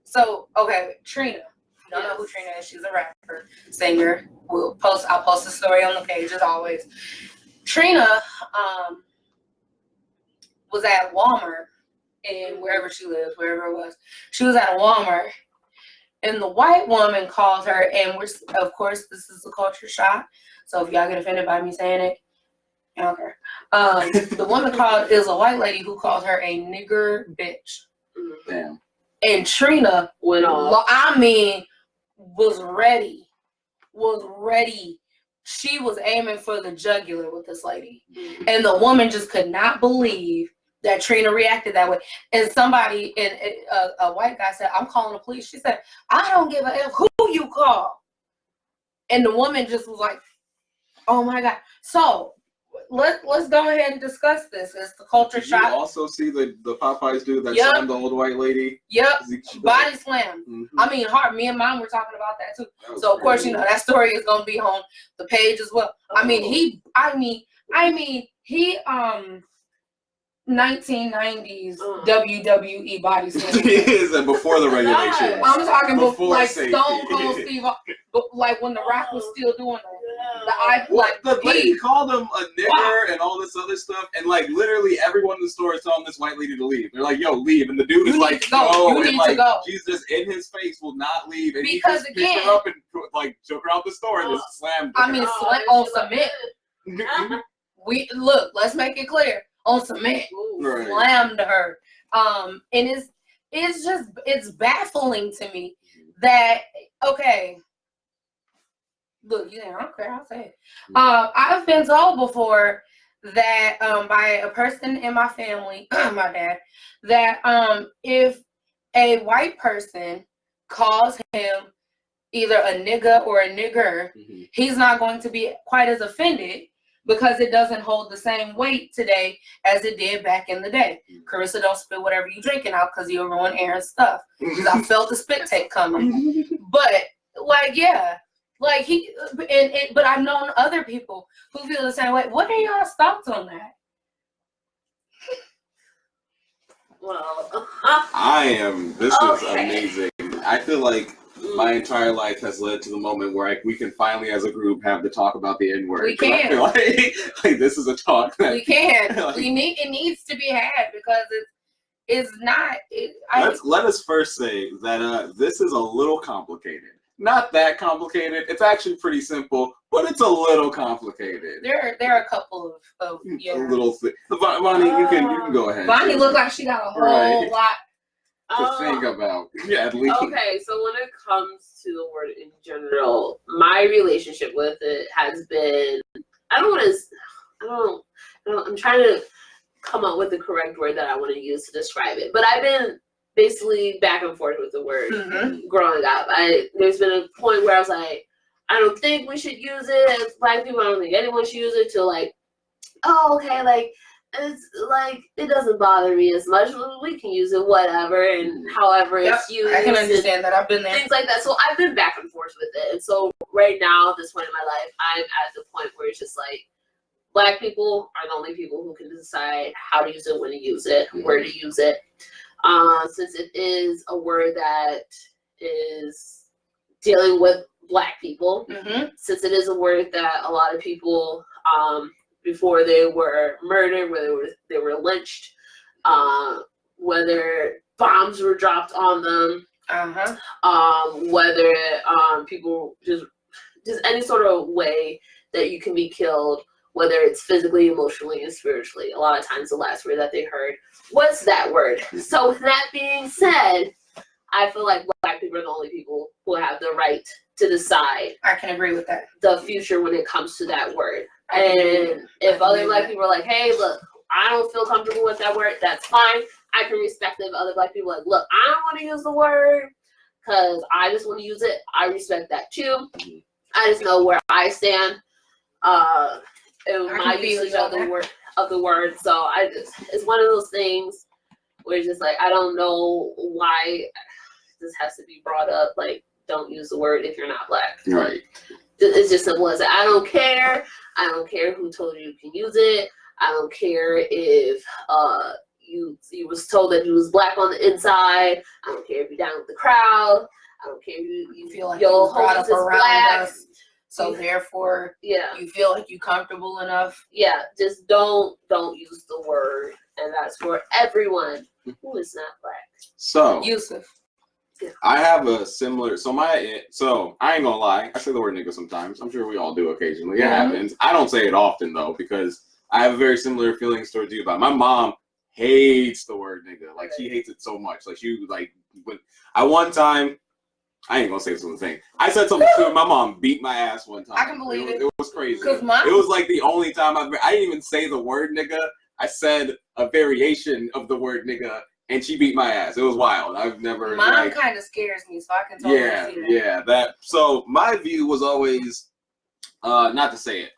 S1: so okay, Trina. You don't know who Trina is. She's a rapper, singer. I'll post a story on the page as always. Trina was at Walmart in wherever she lives, wherever it was. She was at a Walmart, and the white woman called her, and of course this is a culture shock. So if y'all get offended by me saying it, I don't care. The woman is a white lady who called her a nigger bitch.
S2: Damn.
S1: And Trina
S3: went off.
S1: Was ready. She was aiming for the jugular with this lady. And the woman just could not believe that Trina reacted that way. And somebody, a white guy said, I'm calling the police. She said, I don't give a F who you call. And the woman just was like, oh my God. So let's go ahead and discuss this. It's the culture shock.
S2: You also see the Popeyes dude that slammed the old white lady.
S1: Yep. Body slam.
S2: Mm-hmm.
S1: I mean, me and Mom were talking about that too. So of course, you know, that story is gonna be on the page as well. I mean, he 1990s WWE body slam.
S2: Is and before the regulations.
S1: I'm talking before like
S2: safety.
S1: Stone Cold Steve, like when The Rock was still doing
S2: the lady called him a nigger and all this other stuff, and like literally everyone in the store is telling this white lady to leave. They're like, "Yo, leave!" And the dude is like, "No," and like she's just in his face, will not leave, and
S1: because
S2: he just picked her up and like took her out the store and just slammed her.
S1: I mean, on cement. Let's make it clear. On cement,
S2: right.
S1: Slammed her. And it's baffling to me that look, I don't care, I'll say it. I've been told before that by a person in my family, my dad, that if a white person calls him either a nigga or a nigger, he's not going to be quite as offended because it doesn't hold the same weight today as it did back in the day. Carissa, don't spit whatever you're drinking out because you'll ruin Aaron's stuff. Because I felt the spit take coming. But but I've known other people who feel the same way. What are y'all's thoughts on that?
S3: Well,
S2: this is amazing. I feel like my entire life has led to the moment where we can finally, as a group, have to talk about the N-word.
S1: We can.
S2: I feel like this is a talk that
S1: we can. It needs to be had because it's not.
S2: Let us first say that this is a little complicated. Not that complicated. It's actually pretty simple, but it's a little complicated.
S1: There are a couple of
S2: little things. Vonnie, you can go ahead.
S1: Vonnie looked like she got a whole lot
S2: to think about. Yeah, at least.
S3: Okay, so when it comes to the word in general, my relationship with it has been, I'm trying to come up with the correct word that I want to use to describe it, but I've been basically back and forth with the word growing up. There's been a point where I was like, I don't think we should use it as Black people. I don't think anyone should use it, to like, oh, okay, like, it's like, it doesn't bother me as much. We can use it, whatever, and however it's used.
S1: I can understand that. I've been there.
S3: Things like that. So I've been back and forth with it. And so right now, at this point in my life, I'm at the point where it's just like, Black people are the only people who can decide how to use it, when to use it, where to use it. Since it is a word that is dealing with Black people, since it is a word that a lot of people, before they were murdered, whether they were lynched, whether bombs were dropped on them, whether people just any sort of way that you can be killed, whether it's physically, emotionally, and spiritually. A lot of times the last word that they heard was that word. So that being said, I feel like Black people are the only people who have the right to decide.
S1: I can agree with that.
S3: The future when it comes to that word. And if other Black people are like, hey, look, I don't feel comfortable with that word, that's fine. I can respect if other Black people like, look, I don't want to use the word because I just want to use it. I respect that too. I just know where I stand. In my usage of the word. So it's one of those things where it's just like, I don't know why this has to be brought up. Like, don't use the word if you're not Black.
S2: Right.
S3: It's just simple as that. I don't care. I don't care who told you can use it. I don't care if you was told that you was Black on the inside. I don't care if you're down with the crowd. I don't care if you
S1: feel like
S3: your
S1: you brought up around
S3: Black.
S1: us. So therefore,
S3: yeah,
S1: you feel like you comfortable enough.
S3: Yeah, just don't use the word, and that's for everyone who is not Black.
S2: So
S1: Yusuf.
S2: I have a similar. So I ain't gonna lie. I say the word nigga sometimes. I'm sure we all do occasionally. It happens. I don't say it often though because I have very similar feelings towards you about it. My mom hates the word nigga. Like she hates it so much. Like she when one time. I ain't gonna say this was the thing. I said something stupid. My mom beat my ass one time.
S1: I can believe it.
S2: It was crazy.
S1: It
S2: was like the only time I didn't even say the word nigga. I said a variation of the word nigga, and she beat my ass. It was wild. I've never.
S1: Mine kind of scares me, so I can totally see that.
S2: Yeah. So my view was always, not to say it.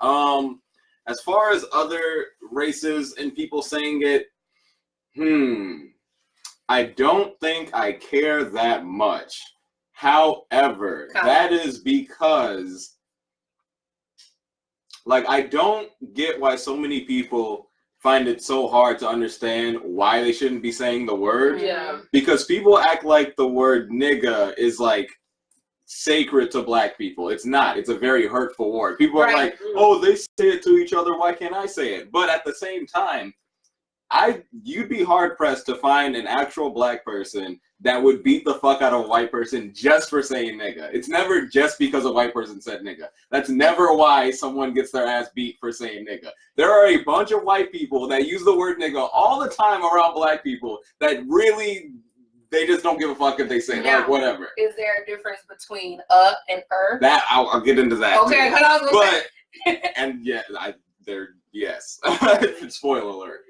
S2: As far as other races and people saying it, I don't think I care that much. However, that is because, like, I don't get why so many people find it so hard to understand why they shouldn't be saying the word.
S3: Yeah.
S2: Because people act like the word nigga is, like, sacred to Black people. It's not. It's a very hurtful word. People are like, oh, they say it to each other. Why can't I say it? But at the same time, you'd be hard pressed to find an actual Black person that would beat the fuck out of a white person just for saying nigga. It's never just because a white person said nigga. That's never why someone gets their ass beat for saying nigga. There are a bunch of white people that use the word nigga all the time around Black people that really, they just don't give a fuck if they say it. Like, whatever.
S1: Is there a difference between and
S2: That, I'll get into that.
S1: Okay,
S2: too.
S1: hold on.
S2: But, and yeah, yes. Spoiler alert.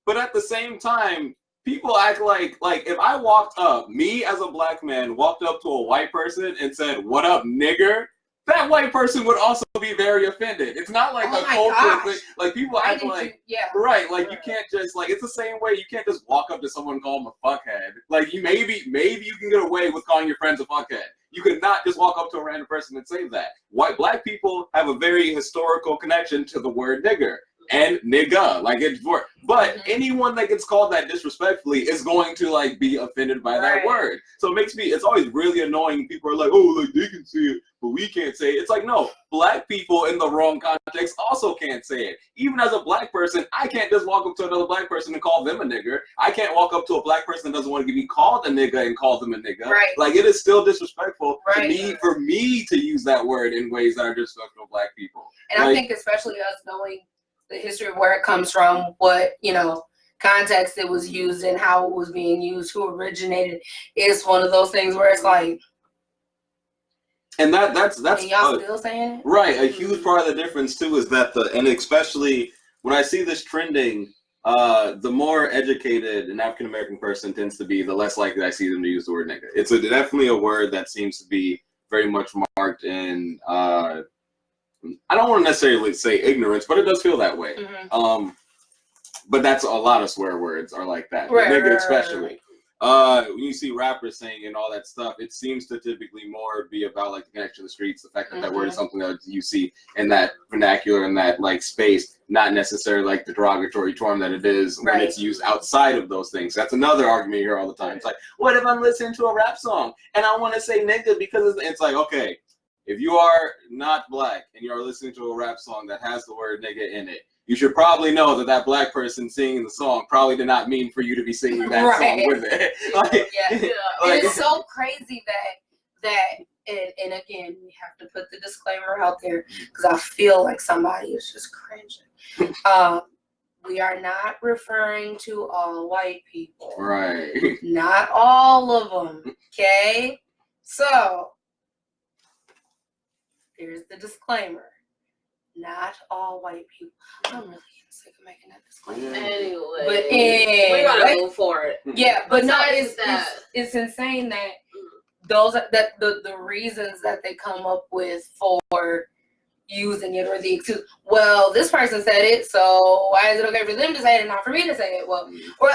S2: But at the same time, people act like if I walked up, me as a Black man walked up to a white person and said, "What up, nigger?" That white person would also be very offended. It's not like a cultural thing. Like people act like, right? Like you can't just like it's the same way. You can't just walk up to someone and call them a fuckhead. Like you maybe you can get away with calling your friends a fuckhead. You could not just walk up to a random person and say that. Black people have a very historical connection to the word nigger. And nigga, like it's for, but anyone that gets called that disrespectfully is going to like be offended by that word. So it's always really annoying. People are like, oh, like they can say it, but we can't say it. It's like, no, Black people in the wrong context also can't say it. Even as a Black person, I can't just walk up to another Black person and call them a nigger. I can't walk up to a Black person that doesn't want to be called a nigga and call them a nigga.
S1: Right.
S2: Like it is still disrespectful for me to use that word in ways that are disrespectful to Black people.
S1: And I think especially us knowing the history of where it comes from, what, context it was used in, how it was being used, who originated. It's one of those things where it's like,
S2: and that's
S1: and y'all still saying it?
S2: Right. A huge part of the difference too is that and especially when I see this trending, the more educated an African American person tends to be, the less likely I see them to use the word nigga. It's definitely a word that seems to be very much marked in I don't want to necessarily say ignorance, but it does feel that way. But that's a lot of swear words are like that. Nigga especially. When you see rappers saying and all that stuff, it seems to typically more be about like the connection to the streets, the fact that that word is something that you see in that vernacular, in that like space, not necessarily like the derogatory term that it is when it's used outside of those things. That's another argument here all the time. It's like, what if I'm listening to a rap song and I want to say nigga because it's like, okay, if you are not Black and you are listening to a rap song that has the word nigga in it, you should probably know that Black person singing the song probably did not mean for you to be singing that song with it.
S1: It's so crazy that and again, we have to put the disclaimer out there because I feel like somebody is just cringing. We are not referring to all white people.
S2: Right.
S1: Not all of them. Okay? So, here's the disclaimer. not all white people. I'm really sick of making that disclaimer.
S3: Anyway,
S1: But
S3: we're gonna move forward.
S1: Yeah, but no,
S3: Besides
S1: it's insane that the reasons that they come up with for using it or the excuse. Well, this person said it, so why is it okay for them to say it and not for me to say it? Well,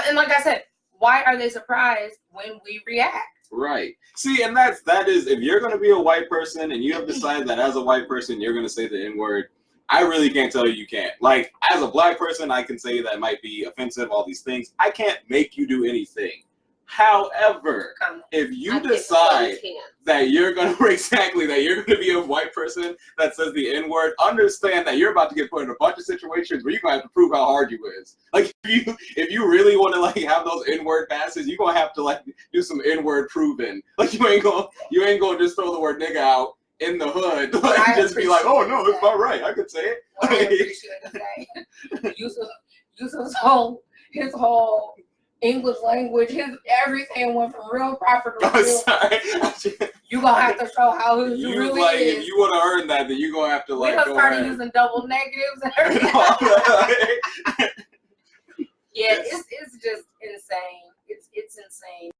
S1: and like I said, why are they surprised when we react?
S2: Right. See, and that is if you're gonna be a white person and you have decided that as a white person you're gonna say the N-word, I really can't tell you can't. Like, as a black person, I can say that might be offensive, all these things. I can't make you do anything. However, if you decide that you're going to be a white person that says the N-word, understand that you're about to get put in a bunch of situations where you're going to have to prove how hard you is. Like, if you really want to, like, have those N-word passes, you're going to have to, like, do some N-word proving. Like, you ain't going to just throw the word nigga out in the hood, like, just be like, oh, no, it's my right. I could say it.
S1: Well, I appreciate that. Yusuf's whole English language, his everything went from real proper to real.
S2: Sorry.
S1: You gonna have to show how it really
S2: like,
S1: is.
S2: If you want to earn that, then you gonna have to like.
S1: We done started using double negatives and everything. Yeah, it's just insane. It's insane.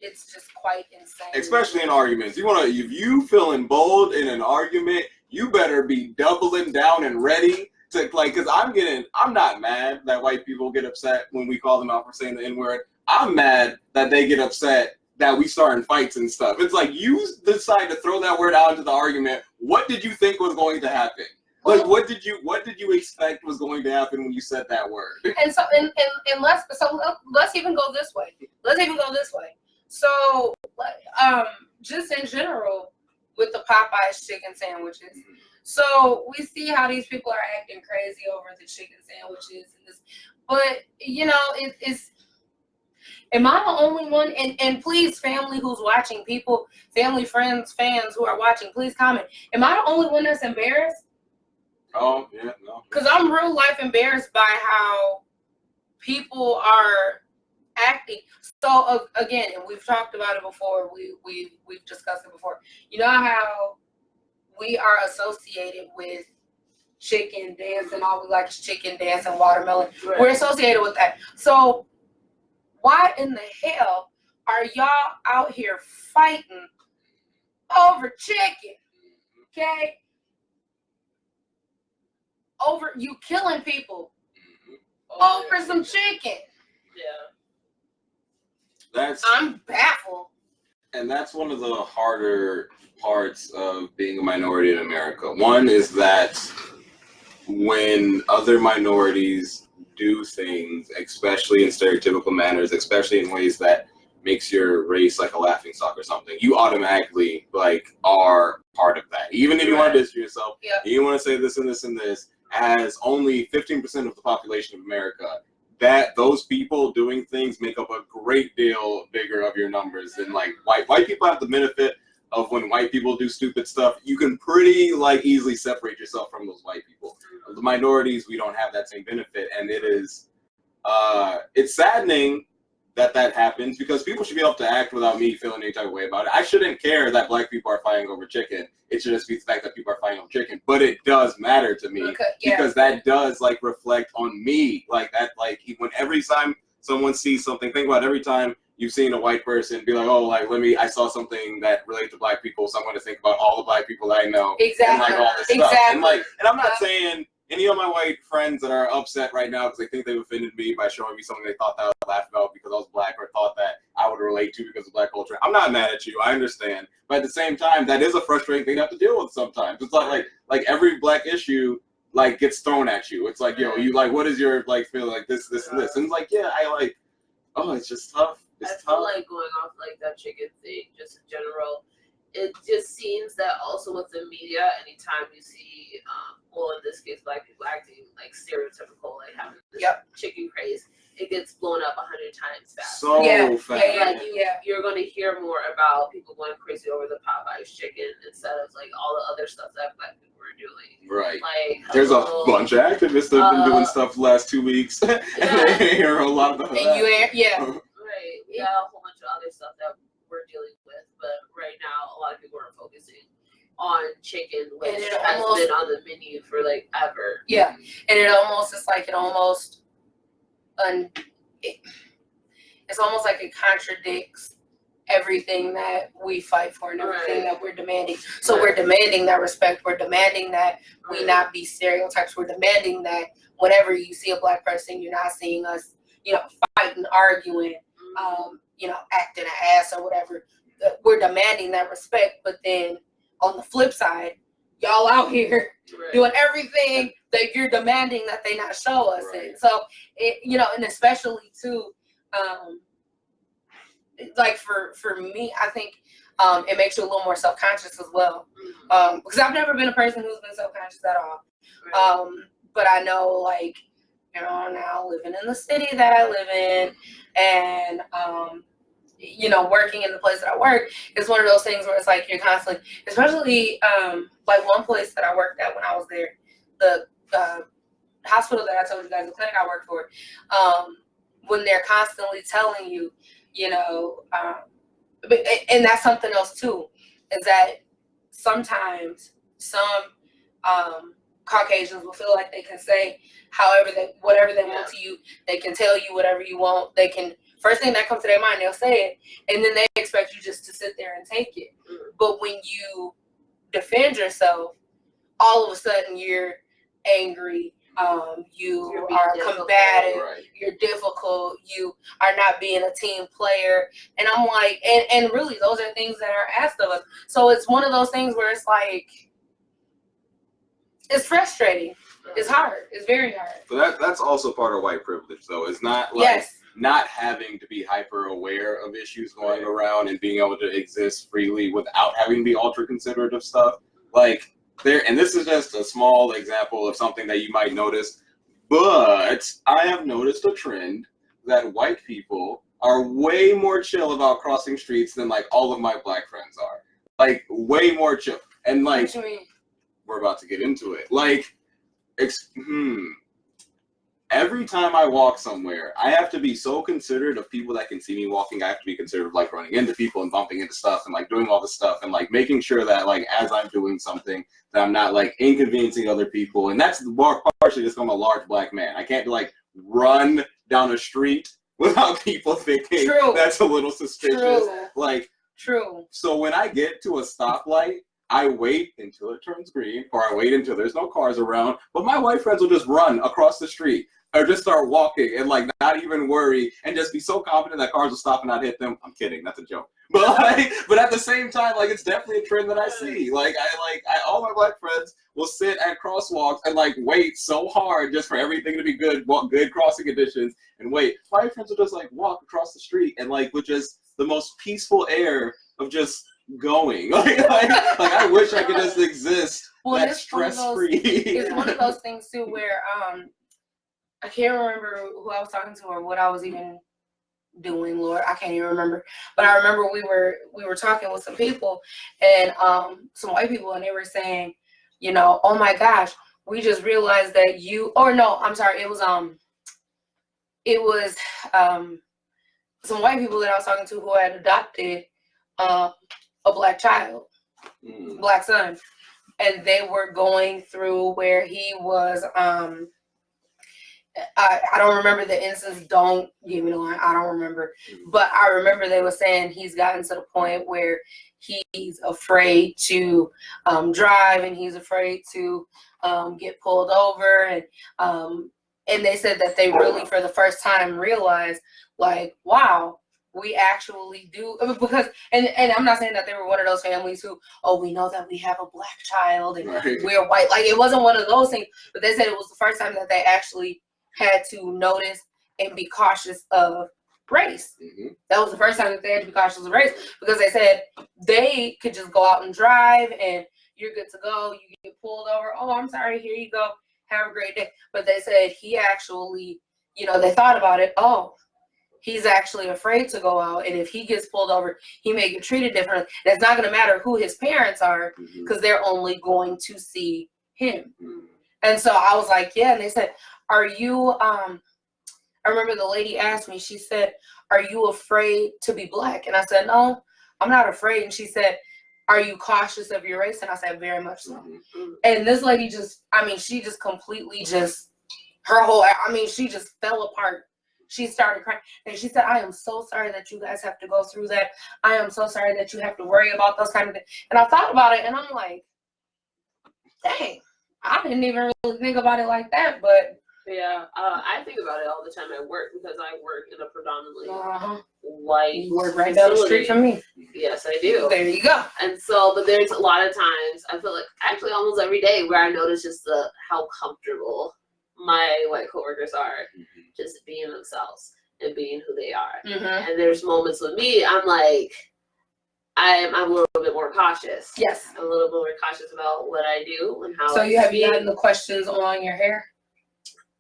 S1: It's just quite insane.
S2: Especially in arguments. If you feeling bold in an argument, you better be doubling down and ready. Because I'm not mad that white people get upset when we call them out for saying the N-word. I'm mad that they get upset that we start in fights and stuff. It's like, you decide to throw that word out into the argument. What did you think was going to happen? Like, what did you expect was going to happen when you said that word?
S1: And let's even go this way. So, just in general, with the Popeyes chicken sandwiches. So we see how these people are acting crazy over the chicken sandwiches and this, but it's. Am I the only one? And please, family who's watching, family, friends, fans who are watching, please comment. Am I the only one that's embarrassed?
S2: Oh yeah, no.
S1: Because I'm real life embarrassed by how people are acting. So again, and we've talked about it before. We've discussed it before. You know how we are associated with chicken dance and all we like is chicken dance and watermelon. Right. We're associated with that. So why in the hell are y'all out here fighting over chicken? Okay? Over you killing people over some chicken.
S3: Yeah.
S1: I'm baffled.
S2: And that's one of the harder parts of being a minority in America. One is that when other minorities do things, especially in stereotypical manners, especially in ways that makes your race like a laughingstock or something, you automatically like are part of that. Even if you want to diss yourself, you want to say this and this and this, as only 15% of the population of America, that those people doing things make up a great deal bigger of your numbers than like white people have the benefit of when white people do stupid stuff, you can pretty like easily separate yourself from those white people. The minorities, we don't have that same benefit, and it is it's saddening that happens because people should be able to act without me feeling any type of way about it. I shouldn't care that black people are fighting over chicken. It should just be the fact that people are fighting over chicken. But it does matter to me because that does like reflect on me. Like that, like when every time someone sees something, think about every time you've seen a white person be like, oh, like I saw something that related to black people, so I'm going to think about all the black people that I know.
S1: Exactly.
S2: And like all this stuff. And I'm not saying any of my white friends that are upset right now because they think they've offended me by showing me something they thought that I would laugh about because I was black or thought that I would relate to because of black culture. I'm not mad at you. I understand. But at the same time, that is a frustrating thing to have to deal with sometimes. It's not like every black issue like gets thrown at you. It's like, yo, you like, what is your like feel like this and this? And it's like, yeah, I like, oh, it's just tough.
S3: I feel like going off like that chicken thing, just in general, it just seems that also with the media, anytime you see, well, in this case, black people acting like stereotypical, like having this chicken craze, it gets blown up 100 times faster.
S2: So fast.
S3: You're going to hear more about people going crazy over the Popeyes chicken instead of like all the other stuff that black people are doing.
S2: Right.
S3: Like
S2: there's a bunch of activists that have been doing stuff the last 2 weeks. And they hear a lot of that.
S3: Right. Yeah, a whole bunch of other stuff that we're dealing with, but right now a lot of people are focusing on chicken, which
S1: And it
S3: has
S1: almost-
S3: been on the menu for like ever.
S1: Yeah, and it almost is like it's almost like it contradicts everything that we fight for and everything that we're demanding. So we're demanding that respect. We're demanding that we not be stereotypes. We're demanding that whenever you see a black person, you're not seeing us, fighting, arguing, acting an ass or whatever. We're demanding that respect. But then on the flip side, y'all out here doing everything that you're demanding that they not show us. And so, and especially too, like for me, I think it makes you a little more self-conscious as well. Because I've never been a person who's been self-conscious at all. But I know, like, now living in the city that I live in and, working in the place that I work, it's one of those things where it's like you're constantly, especially like one place that I worked at when I was there, the hospital that I told you guys, the clinic I worked for, when they're constantly telling you, and that's something else too, is that sometimes some Caucasians will feel like they can say whatever they want to you. They can tell you whatever you want. They can, first thing that comes to their mind, they'll say it, and then they expect you just to sit there and take it. But when you defend yourself, all of a sudden you're angry. You are combative. You're difficult. You are not being a team player. And I'm like, and really, those are things that are asked of us. So it's one of those things where it's like, it's frustrating. It's hard. It's very hard.
S2: But that's also part of white privilege, though. It's not like not having to be hyper aware of issues going around and being able to exist freely without having to be ultra considerate of stuff. Like and this is just a small example of something that you might notice, but I have noticed a trend that white people are way more chill about crossing streets than like all of my black friends are. Like way more chill. And like,
S1: what you mean?
S2: We're about to get into it. Like, every time I walk somewhere, I have to be so considerate of people that can see me walking. I have to be considerate of like running into people and bumping into stuff and like doing all this stuff and like making sure that like as I'm doing something that I'm not like inconveniencing other people. And that's partially just I'm a large black man. I can't like run down a street without people thinking that's a little suspicious. True. So when I get to a stoplight, I wait until it turns green, or I wait until there's no cars around. But my white friends will just run across the street, or just start walking and like not even worry, and just be so confident that cars will stop and not hit them. I'm kidding, that's a joke. But at the same time, like it's definitely a trend that I see. Like all my black friends will sit at crosswalks and like wait so hard just for everything to be good, good crossing conditions, and wait. My friends will just like walk across the street and like with just the most peaceful air of just going. Like I wish I could just exist that stress-free.
S1: It's one of those things too where I can't remember who I was talking to or what I was even doing, Lord. I can't even remember. But I remember we were talking with some people and some white people, and they were saying, oh my gosh, we just realized that it was some white people that I was talking to who had adopted a black child, black son, and they were going through where he was I don't remember the instance, don't give me the line, I don't remember, but I remember they were saying he's gotten to the point where he's afraid to drive, and he's afraid to get pulled over, and they said that they really for the first time realized like, wow, we actually do, because, and I'm not saying that they were one of those families who, we know that we have a black child and we're white. Like, it wasn't one of those things, but they said it was the first time that they actually had to notice and be cautious of race. That was the first time that they had to be cautious of race, because they said they could just go out and drive and you're good to go. You get pulled over. Oh, I'm sorry. Here you go. Have a great day. But they said he actually, they thought about it. Oh, he's actually afraid to go out, and if he gets pulled over, he may get treated differently. And it's not going to matter who his parents are, because they're only going to see him. And so I was like, yeah. And they said, are you, I remember the lady asked me, she said, are you afraid to be black? And I said, no, I'm not afraid. And she said, are you cautious of your race? And I said, very much so.
S2: Mm-hmm.
S1: And this lady she just completely she just fell apart. She started crying. And she said, I am so sorry that you guys have to go through that. I am so sorry that you have to worry about those kind of things. And I thought about it, and I'm like, dang, I didn't even really think about it like that, but.
S3: Yeah, I think about it all the time at work because I work in a predominantly white
S1: You work right down the street from me.
S3: Yes, I do.
S1: There you go.
S3: And so, but there's a lot of times I feel like actually almost every day where I notice just how comfortable my white coworkers are, just being themselves and being who they are.
S1: Mm-hmm.
S3: And there's moments with me, I'm like, I'm a little bit more cautious.
S1: Yes.
S3: I'm a little bit more cautious about what I do and how.
S1: So you have gotten the questions on your hair?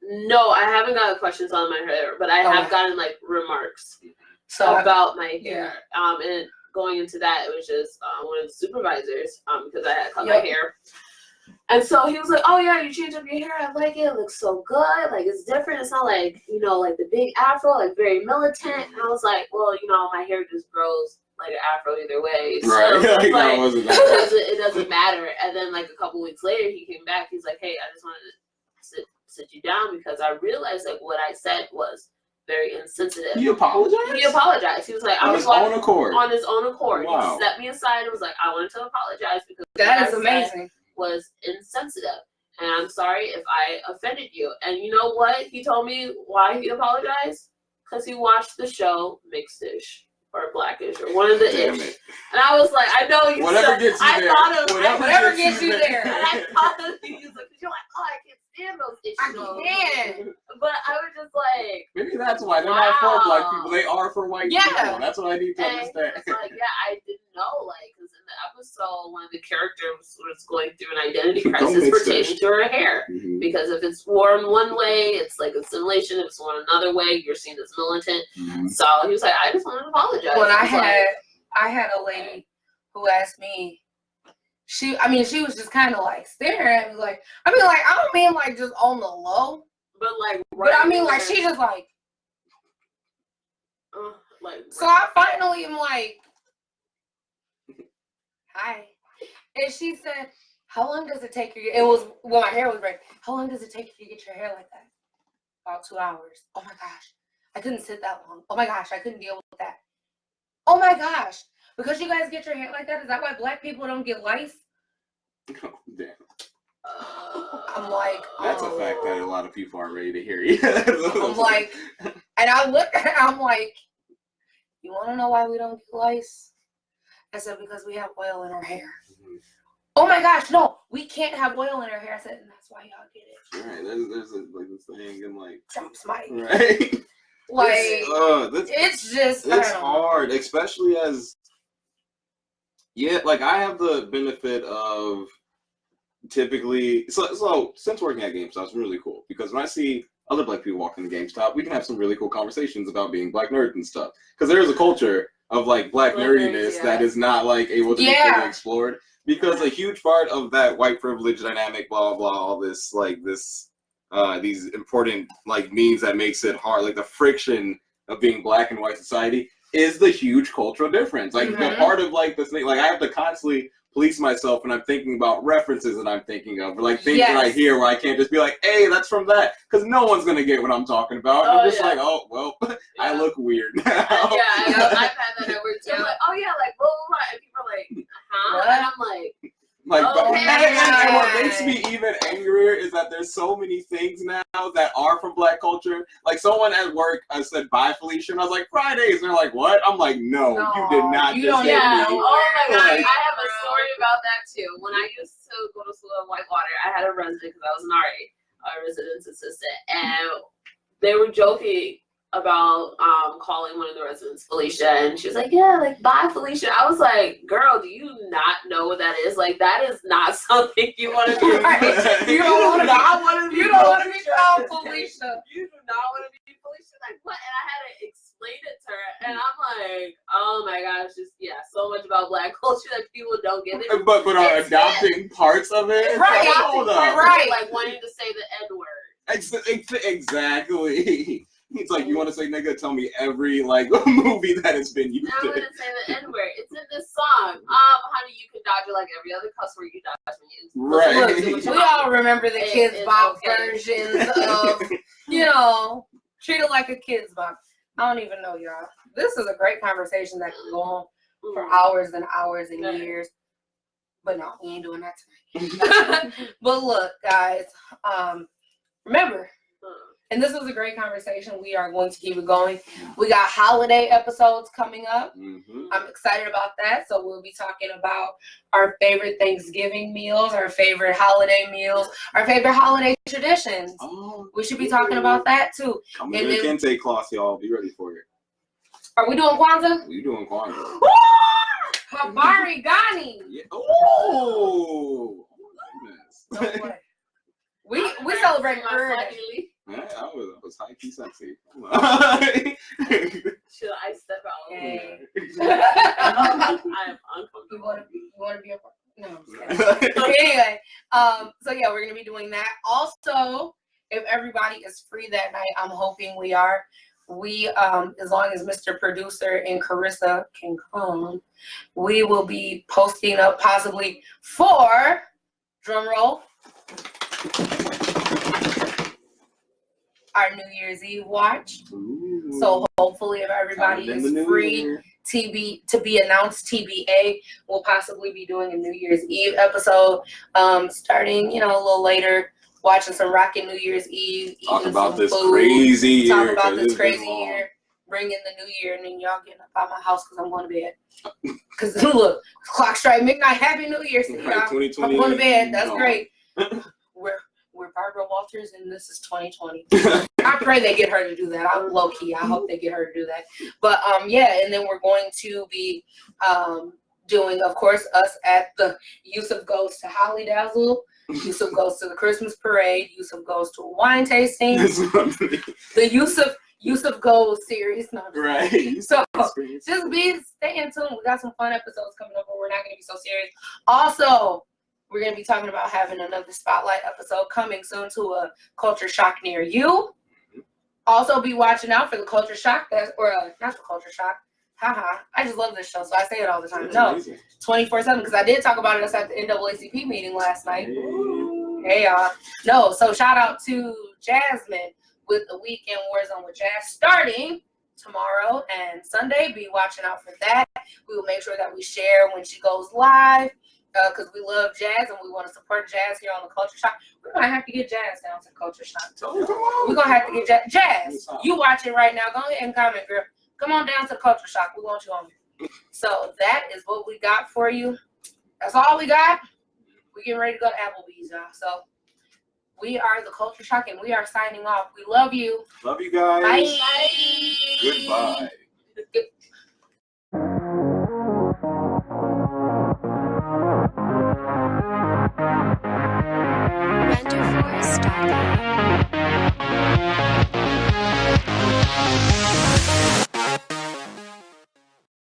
S3: No, I haven't gotten questions on my hair, but I have gotten like remarks about my hair. And going into that, it was just one of the supervisors because I had cut my hair. And so he was like, oh yeah, you changed up your hair. I like it. It looks so good. Like it's different. It's not like, like the big afro, like very militant. And I was like, well, my hair just grows like an afro either way. So
S2: right.
S3: It doesn't matter. And then like a couple weeks later, he came back. He's like, hey, I just wanted to sit you down because I realized like what I said was very insensitive.
S2: He apologized?
S3: He apologized. He was like,
S2: on his own accord.
S3: On his own accord.
S2: Wow.
S3: He set me aside and was like, I wanted to apologize because
S1: that is amazing.
S3: Was insensitive. And I'm sorry if I offended you. And you know what? He told me why he apologized? Because he watched the show Mixed-ish or Blackish or one of the ish. And I was like, I know you
S2: whatever gets you there.
S1: Whatever gets you there.
S3: And I thought of you like, you're like, oh, I can't stand those issues.
S1: I can.
S3: But I was just like,
S2: maybe that's why they're not for black people. They are for white people. That's what I need to understand.
S3: It's like, I didn't know, because in the episode, one of the characters was going through an identity crisis pertaining to her hair. Mm-hmm. Because if it's worn one way, it's like assimilation. If it's worn another way, you're seen as militant. Mm-hmm. So he was like, I just want to apologize.
S1: When I had a lady who asked me, she was just kind of like staring at me, like, I don't mean like just on the low,
S3: but like,
S1: right, but I mean like she just like, so I finally am like, hi, and she said, how long does it take you? It was when my hair was red. How long does it take you to get your hair like that? About 2 hours. Oh my gosh, I couldn't sit that long. Oh my gosh, I couldn't deal with that. Oh my gosh. Because you guys get your hair like that, is that why black people don't get lice?
S2: Oh, damn.
S1: I'm like,
S2: that's a fact that a lot of people aren't ready to hear you.
S1: I'm like, and I look at it, I'm like, you want to know why we don't get lice? I said, because we have oil in our hair. Mm-hmm. Oh my gosh, no, we can't have oil in our hair. I said, and that's why y'all get it.
S2: Right, there's like this thing and like.
S1: Drops mic.
S2: Right.
S1: Like, it's
S2: hard, especially as, like I have the benefit of typically, so since working at GameStop, it's really cool because when I see other black people walking to GameStop, we can have some really cool conversations about being black nerds and stuff. Because there is a culture of like black nerdiness that is not like able to be fully explored. Because a huge part of that white privilege dynamic, blah, blah, all this, like this, these important like means that makes it hard, like the friction of being black in white society is the huge cultural difference. Like the part of like this thing, like I have to constantly police myself when I'm thinking about references that I'm thinking of, or like things that I hear where I can't just be like, hey, that's from that, because no one's gonna get what I'm talking about. I'm just like, oh well, I look weird now.
S3: I've had that at work too. I'm like, oh yeah, like blah blah blah, and people are like, huh? And I'm like,
S2: and what makes me even angrier is that there's so many things now that are from black culture. Like someone at work said, bye Felicia, and I was like, Fridays, and they're like, what? I'm like, no, you did not just hit me.
S3: Oh my god, I have a story about that too. When I used to go to school at Whitewater, I had a resident, because I was an RA, a residence assistant, and they were joking about calling one of the residents Felicia, and she was like, yeah, like bye Felicia. I was like, girl, do you not know what that is? Like that is not something you want to be.
S1: You don't want to be called Felicia.
S3: You do not want to be Felicia. Like what? And I had to explain it to her, and I'm like, oh my gosh, just so much about black culture that people don't get it.
S2: But are adopting parts of it,
S1: right?
S3: Like wanting to say the N-word.
S2: Exactly. He's like, you want to say nigga? Tell me every like movie that has been used.
S3: I'm gonna say the N word. It's in this song. Honey, you can dodge it like every other cuss word you dodge when you
S2: Right.
S1: Look, we all remember the Kids Bop versions of, treat it like a Kids Bop. I don't even know, y'all. This is a great conversation that can go on for hours and hours and years. But no, we ain't doing that tonight. But look, guys, remember, and this was a great conversation. We are going to keep it going. We got holiday episodes coming up.
S2: Mm-hmm.
S1: I'm excited about that. So we'll be talking about our favorite Thanksgiving meals, our favorite holiday meals, our favorite holiday traditions.
S2: Oh,
S1: we should be talking about that too.
S2: Coming to the kente cloth, y'all. Be ready for it.
S1: Are we doing Kwanzaa?
S2: We doing Kwanzaa.
S1: Habari Gani.
S2: Yeah. Oh my goodness.
S1: We celebrate early.
S2: Yeah, I was high key sexy.
S3: Should I step out?
S1: Hey.
S3: I am uncomfortable.
S1: You want to be a part? No, I'm just kidding. Anyway, so yeah, we're gonna be doing that. Also, if everybody is free that night, I'm hoping we are. We, as long as Mr. Producer and Carissa can come, we will be posting up possibly 4, drum roll, our New Year's Eve watch.
S2: Ooh.
S1: So hopefully if everybody is free, to be announced TBA, we'll possibly be doing a New Year's Eve episode, starting, a little later, watching some rockin' New Year's Eve,
S2: talk
S1: eating
S2: about
S1: some
S2: this
S1: food,
S2: crazy year.
S1: talk about this crazy year, bring in the new year, and then y'all getting up out my house because I'm going to bed. Because look, clock strike midnight, Happy New Year, see y'all. I'm going to bed, that's great. We're Barbara Walters, and this is 2020. I pray they get her to do that. I'm low key. I hope they get her to do that. But yeah, and then we're going to be doing, of course, us at the Yusuf Goes to Holly Dazzle. Yusuf goes to the Christmas parade. Yusuf goes to a wine tasting. The Yusuf Goes series. No,
S2: right.
S1: So just stay in tune. We got some fun episodes coming up, but we're not going to be so serious. Also, we're going to be talking about having another spotlight episode coming soon to a culture shock near you. Also, be watching out for the culture shock not the culture shock. Haha, I just love this show, so I say it all the time. No, 24/7, because I did talk about it at the NAACP meeting last night. Hey, y'all. No, so shout out to Jasmine with the Weekend Warzone with Jazz starting tomorrow and Sunday. Be watching out for that. We will make sure that we share when she goes live, because we love jazz and we want to support jazz here on the Culture Shock. We're going to have to get Jazz down to Culture Shock. We're going to have to get Jazz. You watching right now. Go ahead and comment, girl. Come on down to Culture Shock. We want you on here. So that is what we got for you. That's all we got. We're getting ready to go to Applebee's, y'all. So we are the Culture Shock, and we are signing off. We love you.
S2: Love you guys.
S1: Bye.
S2: Goodbye.
S5: Renderforce.com